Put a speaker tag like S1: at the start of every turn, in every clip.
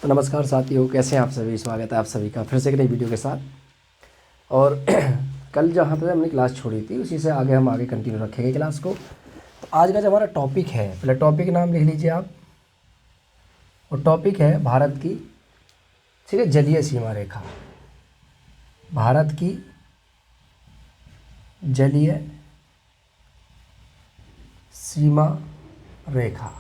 S1: तो नमस्कार साथियों, कैसे हैं आप सभी। स्वागत है आप सभी का फिर से एक नई वीडियो के साथ। और कल जहाँ पे हमने क्लास छोड़ी थी उसी से हम आगे कंटिन्यू रखेंगे क्लास को। तो आज का जो हमारा टॉपिक है, पहले टॉपिक नाम लिख लीजिए आप। और टॉपिक है भारत की, ठीक है, जलीय सीमा रेखा। भारत की जलीय सीमा रेखा,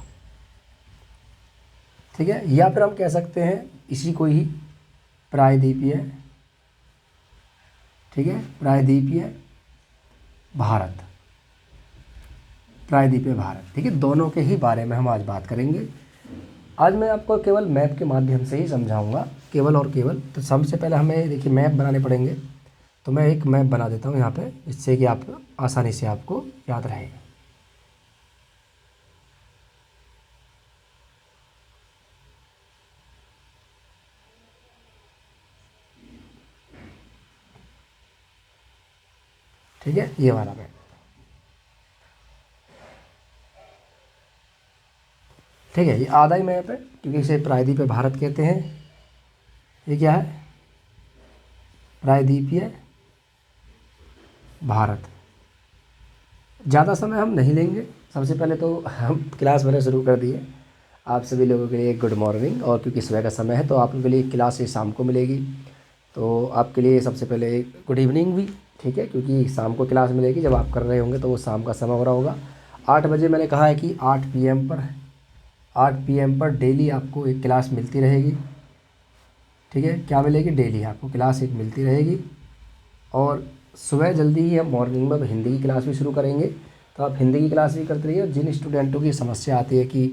S1: ठीक है। या फिर हम कह सकते हैं इसी को ही प्रायद्वीपीय, ठीक है, प्रायद्वीपीय भारत, प्रायद्वीपीय भारत, ठीक है। दोनों के ही बारे में हम आज बात करेंगे। आज मैं आपको केवल मैप के माध्यम से ही समझाऊंगा, केवल और केवल। तो सबसे पहले हमें देखिए मैप बनाने पड़ेंगे। तो मैं एक मैप बना देता हूँ यहाँ पे, जिससे कि आप आसानी से आपको याद रहेगा। ठीक है, ये वाला मैप, ठीक है। ये आधा ही मैप है क्योंकि इसे प्रायद्वीपीय भारत कहते हैं। ये क्या है? प्रायद्वीपीय भारत। ज़्यादा समय हम नहीं लेंगे। सबसे पहले तो हम क्लास मैंने शुरू कर दी है। आप सभी लोगों के लिए गुड मॉर्निंग। और क्योंकि सुबह का समय है तो आप लोगों के लिए क्लास ही शाम को मिलेगी। तो आपके लिए सबसे पहले गुड इवनिंग भी, ठीक है, क्योंकि शाम को क्लास मिलेगी। जब आप कर रहे होंगे तो वो शाम का समय हो रहा होगा। 8 बजे मैंने कहा है कि 8 PM पर डेली आपको एक क्लास मिलती रहेगी, ठीक है। क्या मिलेगी? डेली आपको क्लास एक मिलती रहेगी। और सुबह जल्दी ही हम मॉर्निंग में हिंदी की क्लास भी शुरू करेंगे। तो आप हिंदी की क्लास भी करते रहिए। और जिन स्टूडेंटों की समस्या आती है कि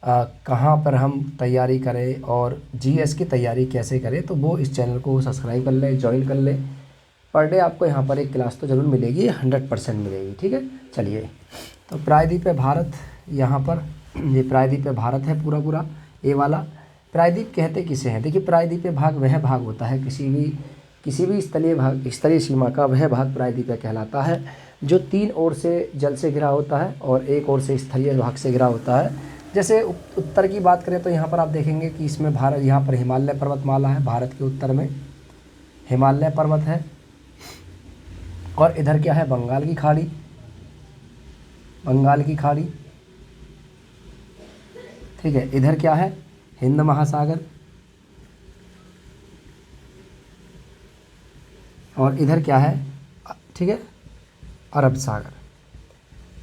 S1: कहाँ पर हम तैयारी करें और GS की तैयारी कैसे करें, तो वो इस चैनल को सब्सक्राइब कर लें, ज्वाइन कर लें। पर डे आपको यहाँ पर एक क्लास तो ज़रूर मिलेगी, 100% मिलेगी, ठीक है। चलिए, तो प्रायद्वीपीय भारत, यहाँ पर ये प्रायद्वीपीय भारत है पूरा पूरा। ये वाला प्रायद्वीप कहते किसे हैं? देखिए, प्रायद्वीपीय भाग वह भाग होता है किसी भी स्थलीय सीमा का वह भाग प्रायद्वीपीय कहलाता है, जो 3 ओर से जल से घिरा होता है और एक ओर से स्थलीय भाग से घिरा होता है। जैसे उत्तर की बात करें तो यहाँ पर आप देखेंगे कि इसमें भारत, यहाँ पर हिमालय पर्वतमाला है। भारत के उत्तर में हिमालय पर्वत है। और इधर क्या है? बंगाल की खाड़ी, बंगाल की खाड़ी, ठीक है। इधर क्या है? हिंद महासागर। और इधर क्या है? ठीक है, अरब सागर।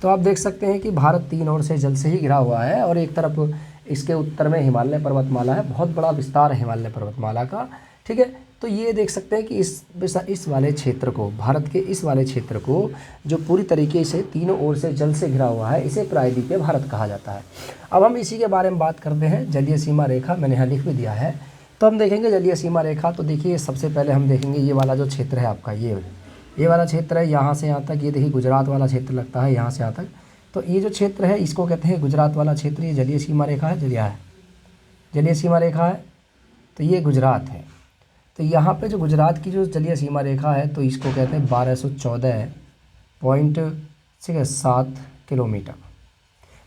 S1: तो आप देख सकते हैं कि भारत 3 ओर से जल से ही घिरा हुआ है। और एक तरफ इसके उत्तर में हिमालय पर्वतमाला है, बहुत बड़ा विस्तार है हिमालय पर्वतमाला का, ठीक है। तो ये देख सकते हैं कि इस वाले क्षेत्र को, भारत के इस वाले क्षेत्र को, जो पूरी तरीके से तीनों ओर से जल से घिरा हुआ है, इसे प्रायद्वीपीय भारत कहा जाता है। अब हम इसी के बारे में बात करते हैं। जलीय सीमा रेखा मैंने यहाँ लिख भी दिया है। तो हम देखेंगे जलीय सीमा रेखा। तो देखिए, सबसे पहले हम देखेंगे ये वाला जो क्षेत्र है आपका, ये वाला क्षेत्र है, यहाँ से यहाँ तक। ये देखिए गुजरात वाला क्षेत्र लगता है, यहाँ से यहाँ तक। तो ये जो क्षेत्र है इसको कहते हैं गुजरात वाला क्षेत्र। ये जलीय सीमा रेखा है, जलीय सीमा रेखा है। तो ये गुजरात है। तो यहाँ पे जो गुजरात की जो जलीय सीमा रेखा है, तो इसको कहते हैं 1214.7 किलोमीटर।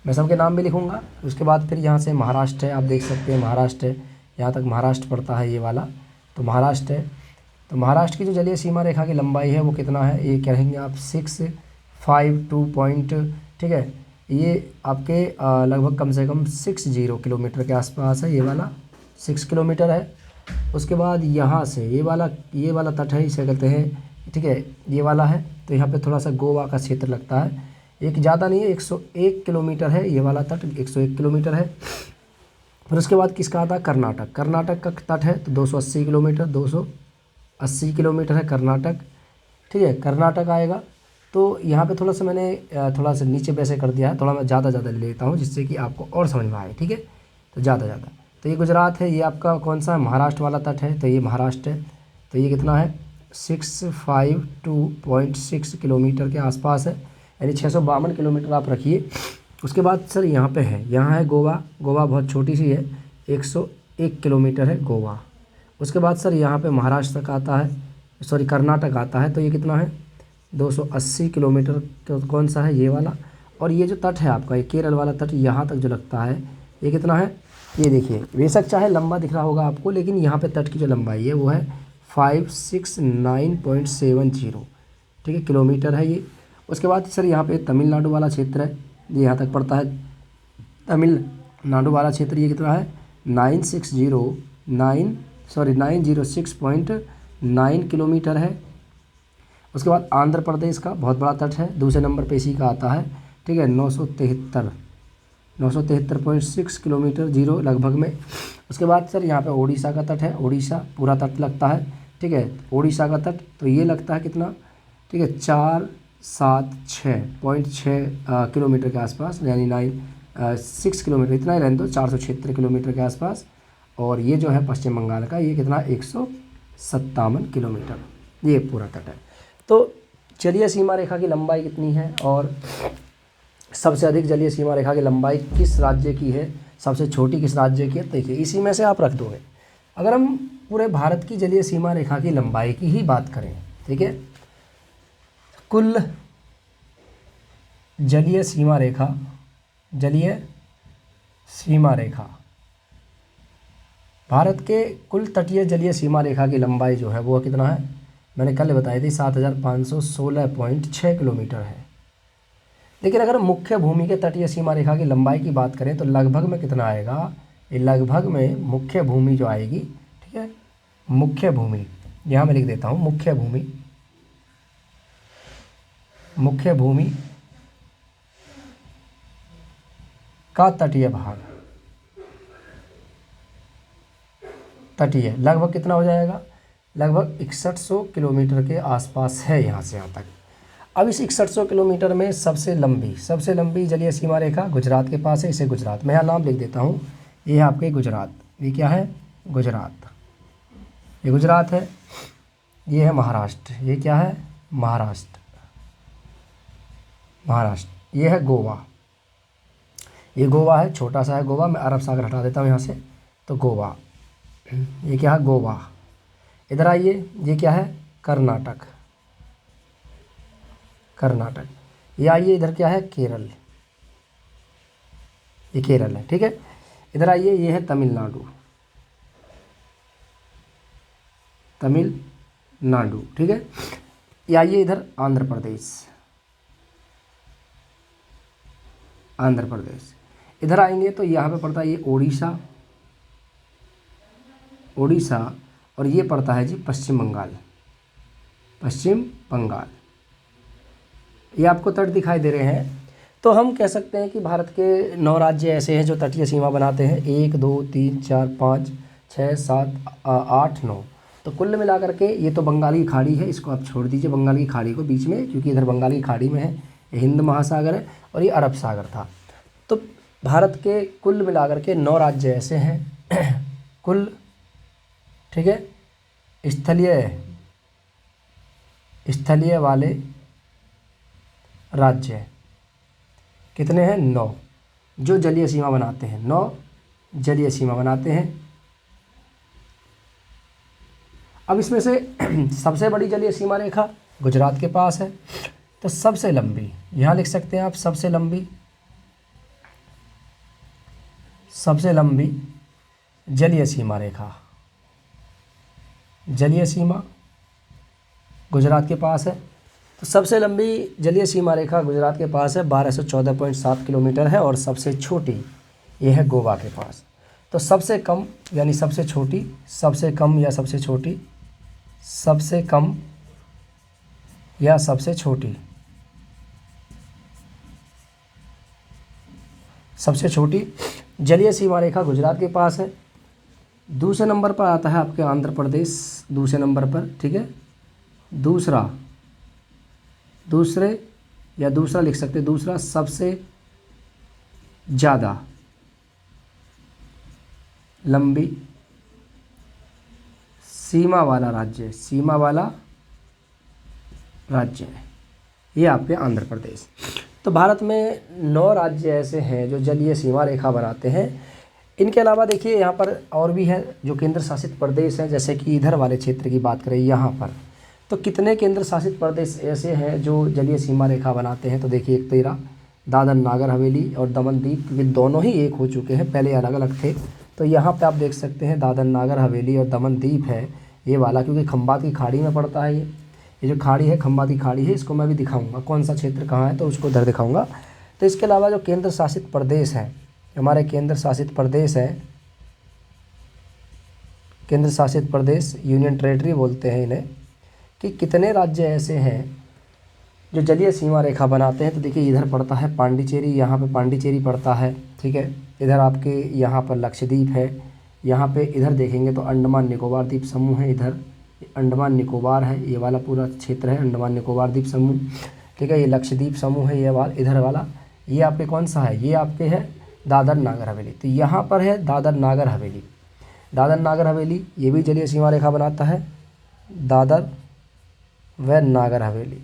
S1: मैं सबके नाम भी लिखूँगा। उसके बाद फिर यहाँ से महाराष्ट्र है, आप देख सकते हैं महाराष्ट्र है, यहाँ तक महाराष्ट्र पड़ता है ये वाला, तो महाराष्ट्र है। तो महाराष्ट्र की जो जलीय सीमा रेखा की लंबाई है वो कितना है? ये कहेंगे आप 652 पॉइंट, ठीक है। ये आपके लगभग कम से कम 60 किलोमीटर के आसपास है। ये वाला 6 किलोमीटर है। उसके बाद यहाँ से ये वाला तट है, इसे कहते हैं, ठीक है, ये वाला है। तो यहाँ पे थोड़ा सा गोवा का क्षेत्र लगता है। एक ज़्यादा नहीं है, 101 किलोमीटर है ये वाला तट, 101 किलोमीटर है। फिर उसके बाद किसका आता है? कर्नाटक। कर्नाटक का तट है तो 280 किलोमीटर, 280 किलोमीटर है कर्नाटक, ठीक है, कर्नाटक आएगा। तो यहाँ पे थोड़ा सा मैंने थोड़ा सा नीचे वैसे कर दिया है, थोड़ा मैं ज़्यादा ले लेता हूँ जिससे कि आपको और समझ में आए, ठीक है। तो ज़्यादा तो ये गुजरात है, ये आपका कौन सा? महाराष्ट्र वाला तट है, तो ये महाराष्ट्र है। तो ये कितना है? 652.6 किलोमीटर के आसपास है, यानी 652 किलोमीटर आप रखिए। उसके बाद सर यहाँ पे है, यहाँ है गोवा। गोवा बहुत छोटी सी है, 101 किलोमीटर है गोवा। उसके बाद सर यहाँ पे महाराष्ट्र तक आता है, सॉरी कर्नाटक आता है। तो ये कितना है? 280 किलोमीटर। तो कौन सा है? ये वाला। और ये जो तट है आपका, ये केरल वाला तट, यहाँ तक जो लगता है, ये कितना है? ये देखिए बेशक चाहे लंबा दिख रहा होगा आपको, लेकिन यहाँ पे तट की जो लंबाई है वो है 569.70, ठीक है, किलोमीटर है ये। उसके बाद सर यहाँ पे तमिलनाडु वाला क्षेत्र है, ये यहाँ तक पड़ता है। तमिलनाडु वाला क्षेत्र ये कितना है 906.9 किलोमीटर है। उसके बाद आंध्र प्रदेश का बहुत बड़ा तट है, दूसरे नंबर पे इसी का आता है, ठीक है, 973.6 किलोमीटर, जीरो लगभग में। उसके बाद सर यहाँ पे ओडिशा का तट है, ओडिशा पूरा तट लगता है, ठीक है, ओडिशा का तट तो ये लगता है कितना, ठीक है, 476.6 किलोमीटर के आसपास, यानी 6 किलोमीटर, इतना ही रहने दो, 476 किलोमीटर के आसपास। और ये जो है पश्चिम बंगाल का, ये कितना 157 किलोमीटर, ये पूरा तट है। तो जलीय सीमा रेखा की लंबाई कितनी है और सबसे अधिक जलीय सीमा रेखा की लंबाई किस राज्य की है, सबसे छोटी किस राज्य की है, देखिए इसी में से आप रख दोगे। अगर हम पूरे भारत की जलीय सीमा रेखा की लंबाई की ही बात करें, ठीक है, कुल जलीय सीमा रेखा, जलीय सीमा रेखा, भारत के कुल तटीय जलीय सीमा रेखा की लंबाई जो है वो कितना है, मैंने कल बताई थी 7516.6 किलोमीटर है। लेकिन अगर मुख्य भूमि के तटीय सीमा रेखा की लंबाई की बात करें तो लगभग में कितना आएगा, ये लगभग में मुख्य भूमि जो आएगी, ठीक है, मुख्य भूमि, यहाँ मैं लिख देता हूँ, मुख्य भूमि, मुख्य भूमि का तटीय भाग, तटीय लगभग कितना हो जाएगा, लगभग 6100 किलोमीटर के आसपास है यहाँ से यहाँ तक। अब इस 6100 किलोमीटर में सबसे लंबी जलीय सीमा रेखा गुजरात के पास है, इसे गुजरात, मैं यहाँ नाम लिख देता हूँ, ये है आपके गुजरात, ये क्या है गुजरात, ये गुजरात है। ये है महाराष्ट्र, ये क्या है महाराष्ट्र, महाराष्ट्र। ये है गोवा, ये गोवा है, छोटा सा है गोवा, मैं अरब सागर हटा देता हूँ यहाँ से, तो गोवा, ये क्या है गोवा। इधर आइए, ये क्या है कर्नाटक, कर्नाटक। ये आइए इधर क्या है केरल, ये केरल है, ठीक है। इधर आइए, ये है तमिलनाडु, तमिलनाडु, ठीक है। ये आइए इधर आंध्र प्रदेश, आंध्र प्रदेश। इधर आएंगे तो यहाँ पे पड़ता है ये ओडिशा, ओडिशा, और ये पड़ता है जी पश्चिम बंगाल, पश्चिम बंगाल। ये आपको तट दिखाई दे रहे हैं। तो हम कह सकते हैं कि भारत के 9 राज्य ऐसे हैं जो तटीय सीमा बनाते हैं, 1 2 3 4 5 6 7 8 9। तो कुल मिलाकर के ये तो बंगाली खाड़ी है, इसको आप छोड़ दीजिए बंगाल की खाड़ी को बीच में, क्योंकि इधर बंगाल की खाड़ी में है, ये हिंद महासागर है और ये अरब सागर था। तो भारत के कुल मिलाकर के 9 राज्य ऐसे हैं कुल, ठीक है, स्थलीय वाले राज्य कितने हैं 9, जो जलीय सीमा बनाते हैं, 9 जलीय सीमा बनाते हैं। अब इसमें से सबसे बड़ी जलीय सीमा रेखा गुजरात के पास है, तो सबसे लंबी यहाँ लिख सकते हैं आप, सबसे लंबी जलीय सीमा रेखा, जलीय सीमा गुजरात के पास है। तो सबसे लंबी जलीय सीमा रेखा गुजरात के पास है, 1214.7 किलोमीटर है, और सबसे छोटी ये है गोवा के पास। तो सबसे कम यानी सबसे छोटी, सबसे कम या सबसे छोटी, सबसे कम या सबसे छोटी, सबसे छोटी जलीय सीमा रेखा गुजरात के पास है। दूसरे नंबर पर आता है आपके आंध्र प्रदेश, दूसरे नंबर पर, ठीक है। दूसरा लिख सकते हैं, दूसरा सबसे ज़्यादा लंबी सीमा वाला राज्य है ये आपके आंध्र प्रदेश। तो भारत में 9 राज्य ऐसे हैं जो जलीय सीमा रेखा बनाते हैं। इनके अलावा देखिए यहाँ पर और भी है जो केंद्र शासित प्रदेश हैं, जैसे कि इधर वाले क्षेत्र की बात करें यहाँ पर, तो कितने केंद्र शासित प्रदेश ऐसे हैं जो जलीय सीमा रेखा बनाते हैं। तो देखिए एक दादर नागर हवेली और दमन दीव, ये दोनों ही एक हो चुके हैं, पहले अलग अलग थे, तो यहाँ पे आप देख सकते हैं दादर नागर हवेली और दमन दीप है ये वाला, क्योंकि खंबात की खाड़ी में पड़ता है ये जो खाड़ी है खंबात की खाड़ी है, इसको मैं भी दिखाऊंगा कौन सा क्षेत्र कहाँ है, तो उसको इधर दिखाऊंगा। तो इसके अलावा जो केंद्र शासित प्रदेश हैं, हमारे केंद्र शासित प्रदेश हैं, केंद्र शासित प्रदेश यूनियन टेरेटरी बोलते हैं इन्हें, कि कितने राज्य ऐसे हैं जो जलीय सीमा रेखा बनाते हैं। तो देखिए इधर पड़ता है पांडिचेरी, यहाँ पे पांडिचेरी पड़ता है, ठीक है। इधर आपके यहाँ पर लक्षद्वीप है, यहाँ पे इधर देखेंगे तो अंडमान निकोबार द्वीप समूह है, इधर अंडमान निकोबार है, ये वाला पूरा क्षेत्र है अंडमान निकोबार द्वीप समूह, ठीक है। ये लक्षद्वीप समूह है, ये वाला इधर वाला, ये आपके कौन सा है, ये आपके है दादर नागर हवेली। तो यहाँ पर है दादर नागर हवेली, दादर नागर हवेली ये भी जलीय सीमा रेखा बनाता है, दादर व नागर हवेली,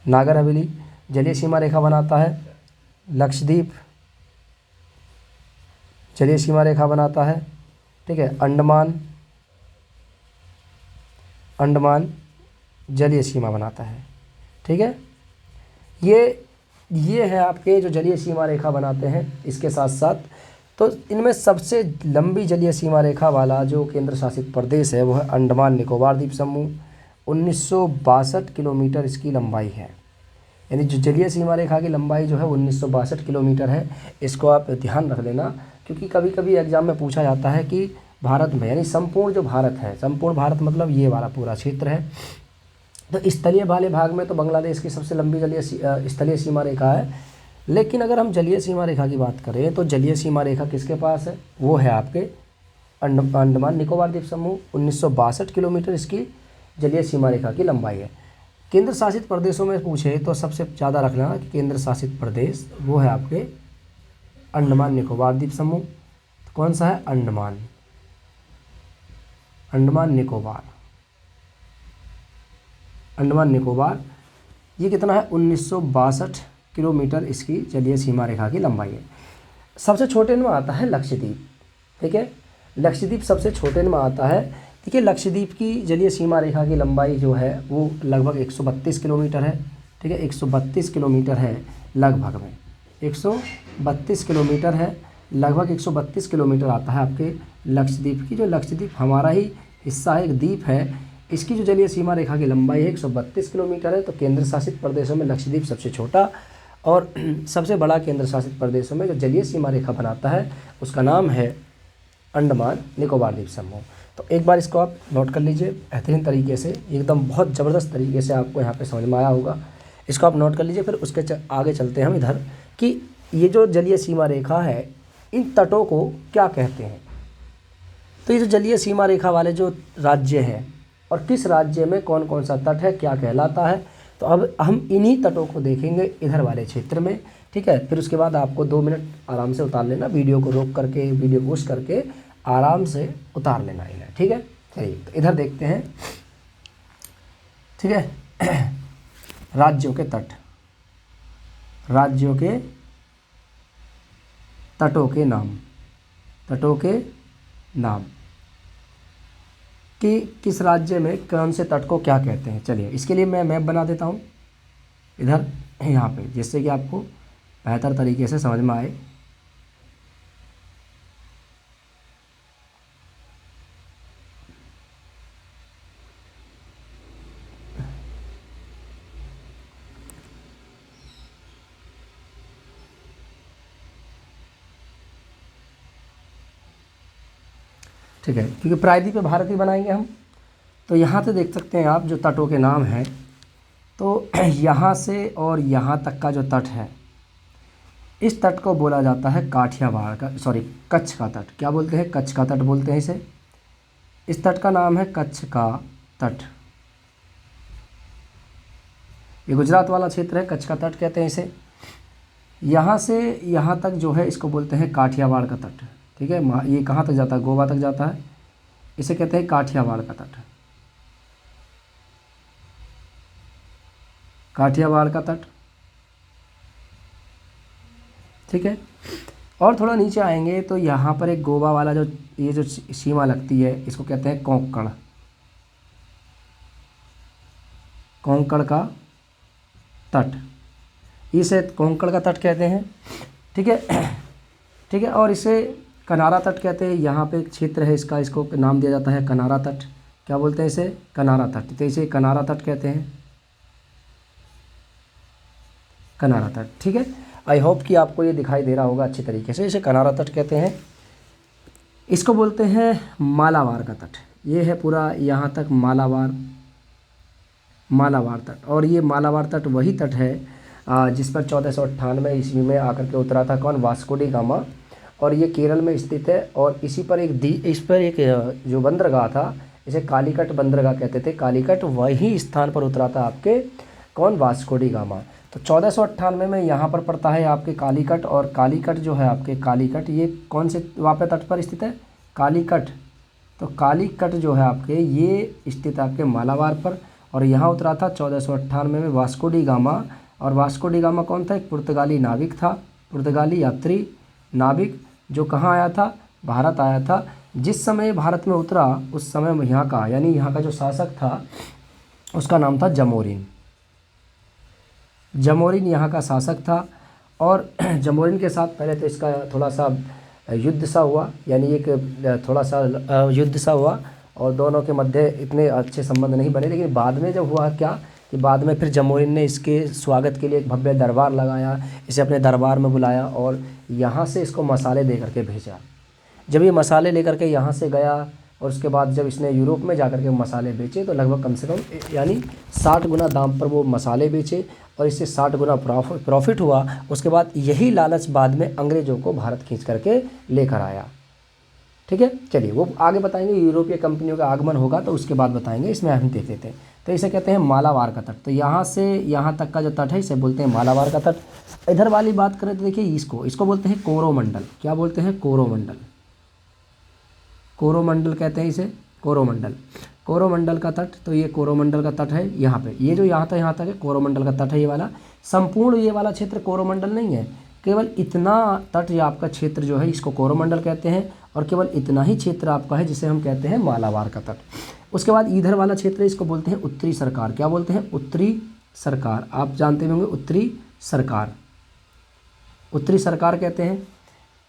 S1: नागर हवेली जलीय सीमा रेखा बनाता है। लक्षद्वीप जलीय सीमा रेखा बनाता है, ठीक है। अंडमान जलीय सीमा बनाता है, ठीक है। ये है आपके जो जलीय सीमा रेखा बनाते हैं। इसके साथ साथ तो इनमें सबसे लंबी जलीय सीमा रेखा वाला जो केंद्र शासित प्रदेश है वो है अंडमान निकोबार द्वीप समूह, 1962 किलोमीटर इसकी लंबाई है। यानी जो जलीय सीमा रेखा की लंबाई जो है 1962 किलोमीटर है। इसको आप ध्यान रख लेना, क्योंकि कभी कभी एग्जाम में पूछा जाता है कि भारत में, यानी संपूर्ण जो भारत है, संपूर्ण भारत मतलब ये वाला पूरा क्षेत्र है, तो स्थलीय वाले भाग में तो बांग्लादेश की सबसे लंबी स्थलीय सीमा रेखा है। लेकिन अगर हम जलीय सीमा रेखा की बात करें तो जलीय सीमा रेखा किसके पास है, वो है आपके अंडमान निकोबार द्वीप समूह, 1962 किलोमीटर इसकी जलीय सीमा रेखा की लंबाई है। केंद्र शासित प्रदेशों में पूछे तो सबसे ज़्यादा रखना कि केंद्र शासित प्रदेश वो है आपके अंडमान निकोबार द्वीप समूह। तो कौन सा है, अंडमान निकोबार ये कितना है, 1962 किलोमीटर इसकी जलीय सीमा रेखा की लंबाई है। सबसे छोटे में आता है लक्षद्वीप, ठीक है। लक्षद्वीप सबसे छोटे में आता है। देखिए लक्षद्वीप की जलीय सीमा रेखा की लंबाई जो है वो लगभग 132 किलोमीटर है, ठीक है। 132 किलोमीटर है लगभग में, 132 किलोमीटर है, लगभग 132 किलोमीटर आता है आपके लक्षद्वीप की। जो लक्षद्वीप हमारा ही हिस्सा है, एक द्वीप है, इसकी जो जलीय सीमा रेखा की लंबाई है 132 किलोमीटर है। तो केंद्र शासित प्रदेशों में लक्षद्वीप सबसे छोटा और सबसे बड़ा केंद्र शासित प्रदेशों में जो जलीय सीमा रेखा बनाता है उसका नाम है अंडमान निकोबार द्वीप समूह। तो एक बार इसको आप नोट कर लीजिए बेहतरीन तरीके से, एकदम बहुत ज़बरदस्त तरीके से आपको यहाँ पे समझ में आया होगा। इसको आप नोट कर लीजिए। फिर उसके आगे चलते हैं हम इधर कि ये जो जलीय सीमा रेखा है इन तटों को क्या कहते हैं। तो ये जो जलीय सीमा रेखा वाले जो राज्य हैं और किस राज्य में कौन कौन सा तट है, क्या कहलाता है, तो अब हम इन्हीं तटों को देखेंगे इधर वाले क्षेत्र में, ठीक है। फिर उसके बाद आपको 2 मिनट आराम से उतार लेना, वीडियो को रोक करके, वीडियो पॉज करके आराम से उतार लेना इन्हें, ठीक है। चलिए तो इधर देखते हैं, ठीक है। राज्यों के तट, राज्यों के तटों के नाम, तटों के नाम कि किस राज्य में कौन से तट को क्या कहते हैं। चलिए इसके लिए मैं मैप बना देता हूँ इधर यहाँ पे, जिससे कि आपको बेहतर तरीके से समझ में आए। ठीक है, क्योंकि प्रायद्वीप पे भारत ही बनाएंगे हम। तो यहाँ से देख सकते हैं आप जो तटों के नाम हैं, तो यहाँ से और यहाँ तक का जो तट है, इस तट को बोला जाता है काठियावाड़ का, सॉरी कच्छ का तट। क्या बोलते हैं, कच्छ का तट बोलते हैं इसे। इस तट का नाम है कच्छ का तट। ये गुजरात वाला क्षेत्र है, कच्छ का तट कहते हैं इसे। यहाँ से यहाँ तक जो है इसको बोलते हैं काठियावाड़ का तट, ठीक है। ये कहाँ तक जाता है, गोवा तक जाता है, इसे कहते हैं काठियावाड़ का तट, काठियावाड़ का तट, ठीक है। और थोड़ा नीचे आएंगे तो यहाँ पर एक गोवा वाला जो ये जो सीमा लगती है इसको कहते हैं कोंकण, कोंकण का तट, इसे कोंकण का तट कहते हैं, ठीक है। ठीक है। और इसे कनारा तट कहते हैं। यहाँ पे एक क्षेत्र है इसका, इसको नाम दिया जाता है कनारा तट। क्या बोलते हैं इसे? कनारा तट। तो इसे कनारा तट कहते हैं, कनारा तट। ठीक है, आई होप कि आपको ये दिखाई दे रहा होगा अच्छी तरीके से। इसे कनारा तट कहते हैं। इसको बोलते हैं मालाबार का तट। ये है पूरा यहाँ तक मालाबार, मालाबार तट। और ये मालाबार तट वही तट है जिस पर 1498 ईस्वी में आकर के उतरा था कौन? Vasco D gamma. और ये केरल में स्थित है। और इस पर एक जो बंदरगाह था, इसे कालीकट बंदरगाह कहते थे। कालीकट वही स्थान पर उतरा था आपके कौन? Vasco D gamma. तो 1498 में यहाँ पर पड़ता है आपके कालीकट। और कालीकट जो है आपके, कालीकट ये कौन से वहाँ पे तट पर स्थित है? कालीकट। तो कालीकट जो है आपके ये स्थित है आपके मालाबार पर। और यहाँ उतरा था 1498 में वास्को डी गामा। और वास्को डी गामा कौन था? एक पुर्तगाली नाविक था, पुर्तगाली यात्री नाविक, जो कहाँ आया था? भारत आया था। जिस समय भारत में उतरा उस समय यहाँ का, यानी यहाँ का जो शासक था उसका नाम था जमोरिन। जमोरिन यहाँ का शासक था। और जमोरिन के साथ पहले तो इसका थोड़ा सा युद्ध सा हुआ, यानी एक थोड़ा सा युद्ध सा हुआ और दोनों के मध्य इतने अच्छे संबंध नहीं बने। लेकिन बाद में जब हुआ क्या कि बाद में फिर जमोरिन ने इसके स्वागत के लिए एक भव्य दरबार लगाया, इसे अपने दरबार में बुलाया और यहाँ से इसको मसाले दे करके भेजा। जब ये मसाले लेकर के यहाँ से गया और उसके बाद जब इसने यूरोप में जाकर के मसाले बेचे तो लगभग कम से कम यानी 60 गुना दाम पर वो मसाले बेचे और इससे 60 गुना प्रॉफिट हुआ। उसके बाद यही लालच बाद में अंग्रेज़ों को भारत खींच करके लेकर आया। ठीक है, चलिए वो आगे बताएंगे। यूरोपीय कंपनियों का आगमन होगा तो उसके बाद बताएंगे। इसमें हम देख लेते हैं। तो इसे कहते हैं मालाबार का तट। तो यहाँ से यहाँ तक का जो तट है इसे बोलते हैं मालाबार का तट। इधर वाली बात करें तो देखिए इसको बोलते हैं कोरोमंडल। क्या बोलते हैं? कोरोमंडल। कोरोमंडल कहते हैं इसे, कोरोमंडल। कोरोमंडल का तट, तो ये कोरोमंडल का तट है यहाँ पे। ये जो यहाँ तक है कोरोमंडल का तट है। ये वाला संपूर्ण ये वाला क्षेत्र कोरोमंडल नहीं है, केवल इतना तट या आपका क्षेत्र जो है इसको कोरोमंडल कहते हैं। और केवल इतना ही क्षेत्र आपका है जिसे हम कहते हैं मालाबार का तट। उसके बाद इधर वाला क्षेत्र इसको बोलते हैं उत्तरी सरकार। क्या बोलते हैं? उत्तरी सरकार। आप जानते होंगे उत्तरी सरकार, उत्तरी सरकार कहते हैं।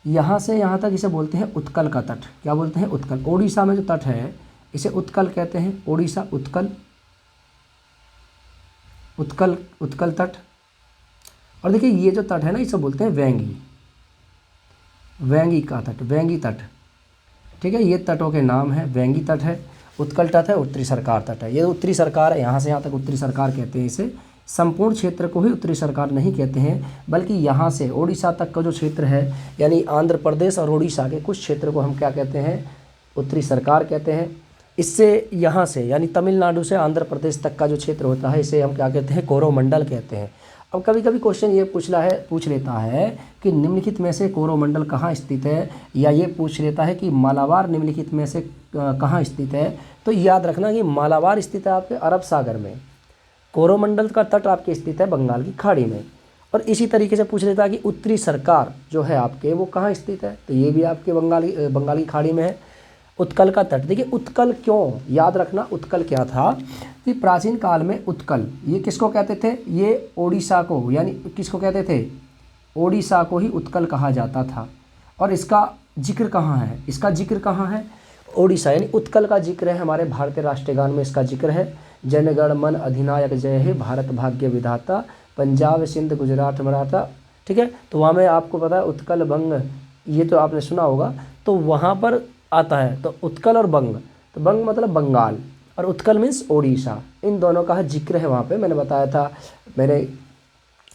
S1: यहाँ से यहाँ तक इसे बोलते हैं उत्कल का तट। क्या बोलते हैं? उत्कल। ओडिशा में जो तट है इसे उत्कल कहते हैं। ओडिशा, उत्कल, उत्कल, उत्कल तट। और देखिए ये जो तट है ना इसे बोलते हैं वेंगी, वेंगी का तट, वेंगी तट। ठीक है, ये तटों के नाम है। वेंगी तट है, उत्कल तट है, उत्तरी सरकार तट है। ये उत्तरी सरकार है, यहाँ से यहाँ तक उत्तरी सरकार कहते हैं इसे। संपूर्ण क्षेत्र को ही उत्तरी सरकार नहीं कहते हैं, बल्कि यहाँ से ओडिशा तक का जो क्षेत्र है यानी आंध्र प्रदेश और ओडिशा के कुछ क्षेत्र को हम क्या कहते हैं? उत्तरी सरकार कहते हैं। इससे यहाँ से यानी तमिलनाडु से आंध्र प्रदेश तक का जो क्षेत्र होता है इसे हम क्या कहते हैं? कोरोमंडल कहते हैं। अब कभी कभी क्वेश्चन ये पूछ लेता है कि निम्नलिखित में से कोरोमंडल कहाँ स्थित है, या ये पूछ लेता है कि मालाबार निम्नलिखित में से कहाँ स्थित है। तो याद रखना कि मालाबार स्थित है आपके अरब सागर में, कोरोमंडल का तट आपके स्थित है बंगाल की खाड़ी में। और इसी तरीके से पूछ लेता है कि उत्तरी सरकार जो है आपके वो कहाँ स्थित है, तो ये भी आपके बंगाल की खाड़ी में है। उत्कल का तट, देखिए उत्कल क्यों, याद रखना उत्कल क्या था कि प्राचीन काल में उत्कल ये किसको कहते थे? ये ओडिशा को, यानी किसको कहते थे? ओडिशा को ही उत्कल कहा जाता था। और इसका जिक्र कहाँ है? इसका जिक्र कहाँ है? ओडिशा, यानी उत्कल का जिक्र है हमारे भारतीय राष्ट्रीय गान में। इसका जिक्र है जनगण मन अधिनायक जय हे, भारत भाग्य विधाता, पंजाब सिंध गुजरात मराठा। ठीक है, तो वहाँ में आपको पता है उत्कल बंग, ये तो आपने सुना होगा, तो वहाँ पर आता है। तो उत्कल और बंग, तो बंग मतलब बंगाल और उत्कल मीन्स ओडिशा, इन दोनों का जिक्र है वहाँ पे। मैंने बताया था, मैंने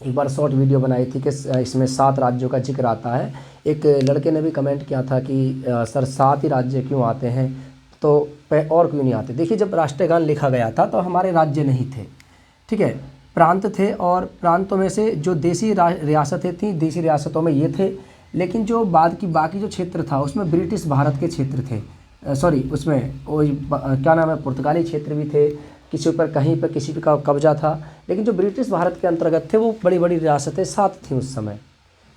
S1: एक बार शॉर्ट वीडियो बनाई थी कि इसमें 7 राज्यों का जिक्र आता है। एक लड़के ने भी कमेंट किया था कि सर 7 ही राज्य क्यों आते हैं, तो और क्यों नहीं आते? देखिए जब राष्ट्रीय गान लिखा गया था तो हमारे राज्य नहीं थे, ठीक है, प्रांत थे। और प्रांतों में से जो देसी रियासतें थीं, देसी रियासतों में ये थे। लेकिन जो बाकी जो क्षेत्र था उसमें ब्रिटिश भारत के क्षेत्र थे, सॉरी उसमें वो क्या नाम है, पुर्तगाली क्षेत्र भी थे, किसी पर कहीं पर किसी का कब्जा था। लेकिन जो ब्रिटिश भारत के अंतर्गत थे वो बड़ी बड़ी रियासतें 7 थीं उस समय,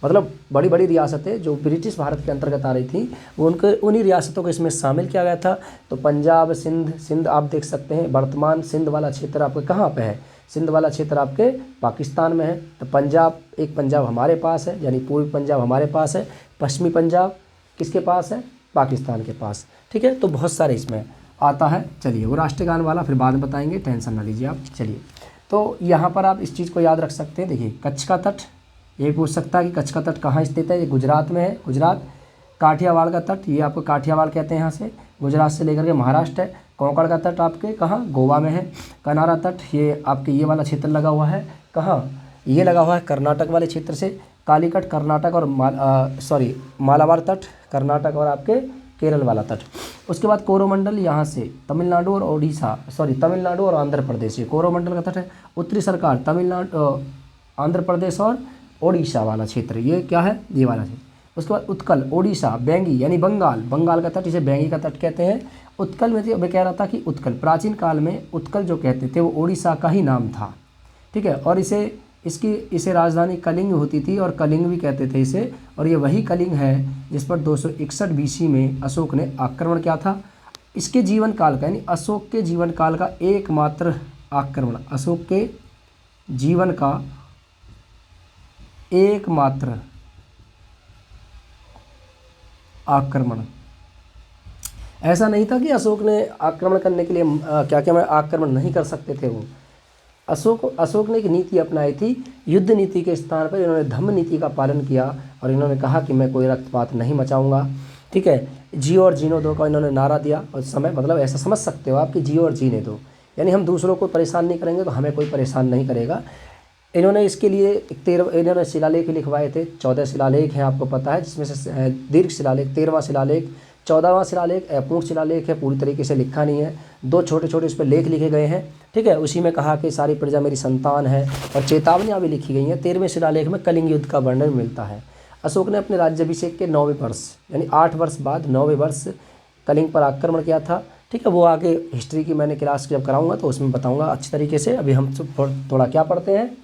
S1: मतलब बड़ी बड़ी रियासतें जो ब्रिटिश भारत के अंतर्गत आ रही थी वो उन्हीं रियासतों को इसमें शामिल किया गया था। तो पंजाब, सिंध आप देख सकते हैं। वर्तमान सिंध वाला क्षेत्र आपके कहाँ पे है? सिंध वाला क्षेत्र आपके पाकिस्तान में है। तो पंजाब, एक पंजाब हमारे पास है, यानी पूर्वी पंजाब हमारे पास है। पश्चिमी पंजाब किसके पास है, पाकिस्तान के पास। ठीक है, तो बहुत सारे इसमें आता है। चलिए वो राष्ट्रगान वाला फिर बाद में बताएंगे, टेंशन ना लीजिए आप। चलिए तो यहाँ पर आप इस चीज़ को याद रख सकते हैं। देखिए कच्छ का तट, ये पूछ सकता है कि कच्छ का तट कहाँ स्थित है, ये गुजरात में है, गुजरात। काठियावाड़ का तट, ये आपको काठियावाड़ कहते हैं यहाँ से, गुजरात से लेकर के महाराष्ट्र है। कोंकण का तट आपके कहाँ, गोवा में है। कनारा तट ये आपके ये वाला क्षेत्र लगा हुआ है, कहाँ, ये लगा हुआ है कर्नाटक वाले क्षेत्र से। कालीकट कर्नाटक और मालाबार तट कर्नाटक और आपके केरल वाला तट। उसके बाद कोरोमंडल यहाँ से तमिलनाडु और ओडिशा, तमिलनाडु और आंध्र प्रदेश, ये कोरोमंडल का तट है। उत्तरी सरकार तमिलनाडु, आंध्र प्रदेश और ओडिशा वाला क्षेत्र, ये क्या है, ये वाला क्षेत्र। उसके बाद उत्कल, ओडिशा, बैंगी यानी बंगाल, बंगाल का तट, इसे बैंगी का तट कहते हैं। उत्कल में मैं कह रहा था कि उत्कल प्राचीन काल में उत्कल जो कहते थे वो ओडिशा का ही नाम था। ठीक है, और इसे राजधानी कलिंग होती थी और कलिंग भी कहते थे इसे। और ये वही कलिंग है जिस पर 261 BC में अशोक ने आक्रमण किया था। इसके जीवन काल का यानी अशोक के जीवन काल का एकमात्र आक्रमण, अशोक के जीवन का एकमात्र आक्रमण। ऐसा नहीं था कि अशोक ने आक्रमण करने के लिए क्या क्या आक्रमण नहीं कर सकते थे वो। अशोक ने एक नीति अपनाई थी, युद्ध नीति के स्थान पर इन्होंने धम्म नीति का पालन किया और इन्होंने कहा कि मैं कोई रक्तपात नहीं मचाऊंगा। ठीक है, जियो और जीने दो का इन्होंने नारा दिया उस समय, मतलब ऐसा समझ सकते हो आप कि जियो और जीने दो, यानी हम दूसरों को परेशान नहीं करेंगे तो हमें कोई परेशान नहीं करेगा। इन्होंने इसके लिए इन्होंने शिलालेख लिखवाए थे, 14 शिलालेख हैं आपको पता है, जिसमें से दीर्घ शिलालेख 13वां शिलालेख, 14वां शिलालेख अपूर्ण शिलालेख है, पूरी तरीके से लिखा नहीं है, 2 छोटे छोटे उस पर लेख लिखे गए हैं। ठीक है, उसी में कहा कि सारी प्रजा मेरी संतान है और चेतावनियाँ भी लिखी गई हैं। 13वें शिलालेख में कलिंग युद्ध का वर्णन मिलता है। अशोक ने अपने राज्याभिषेक के 9वें वर्ष यानी 8 वर्ष बाद 9वें वर्ष कलिंग पर आक्रमण किया था। ठीक है, वो आगे हिस्ट्री की मैंने क्लास जब कराऊंगा तो उसमें बताऊंगा अच्छी तरीके से। अभी हम थोड़ा क्या पढ़ते हैं,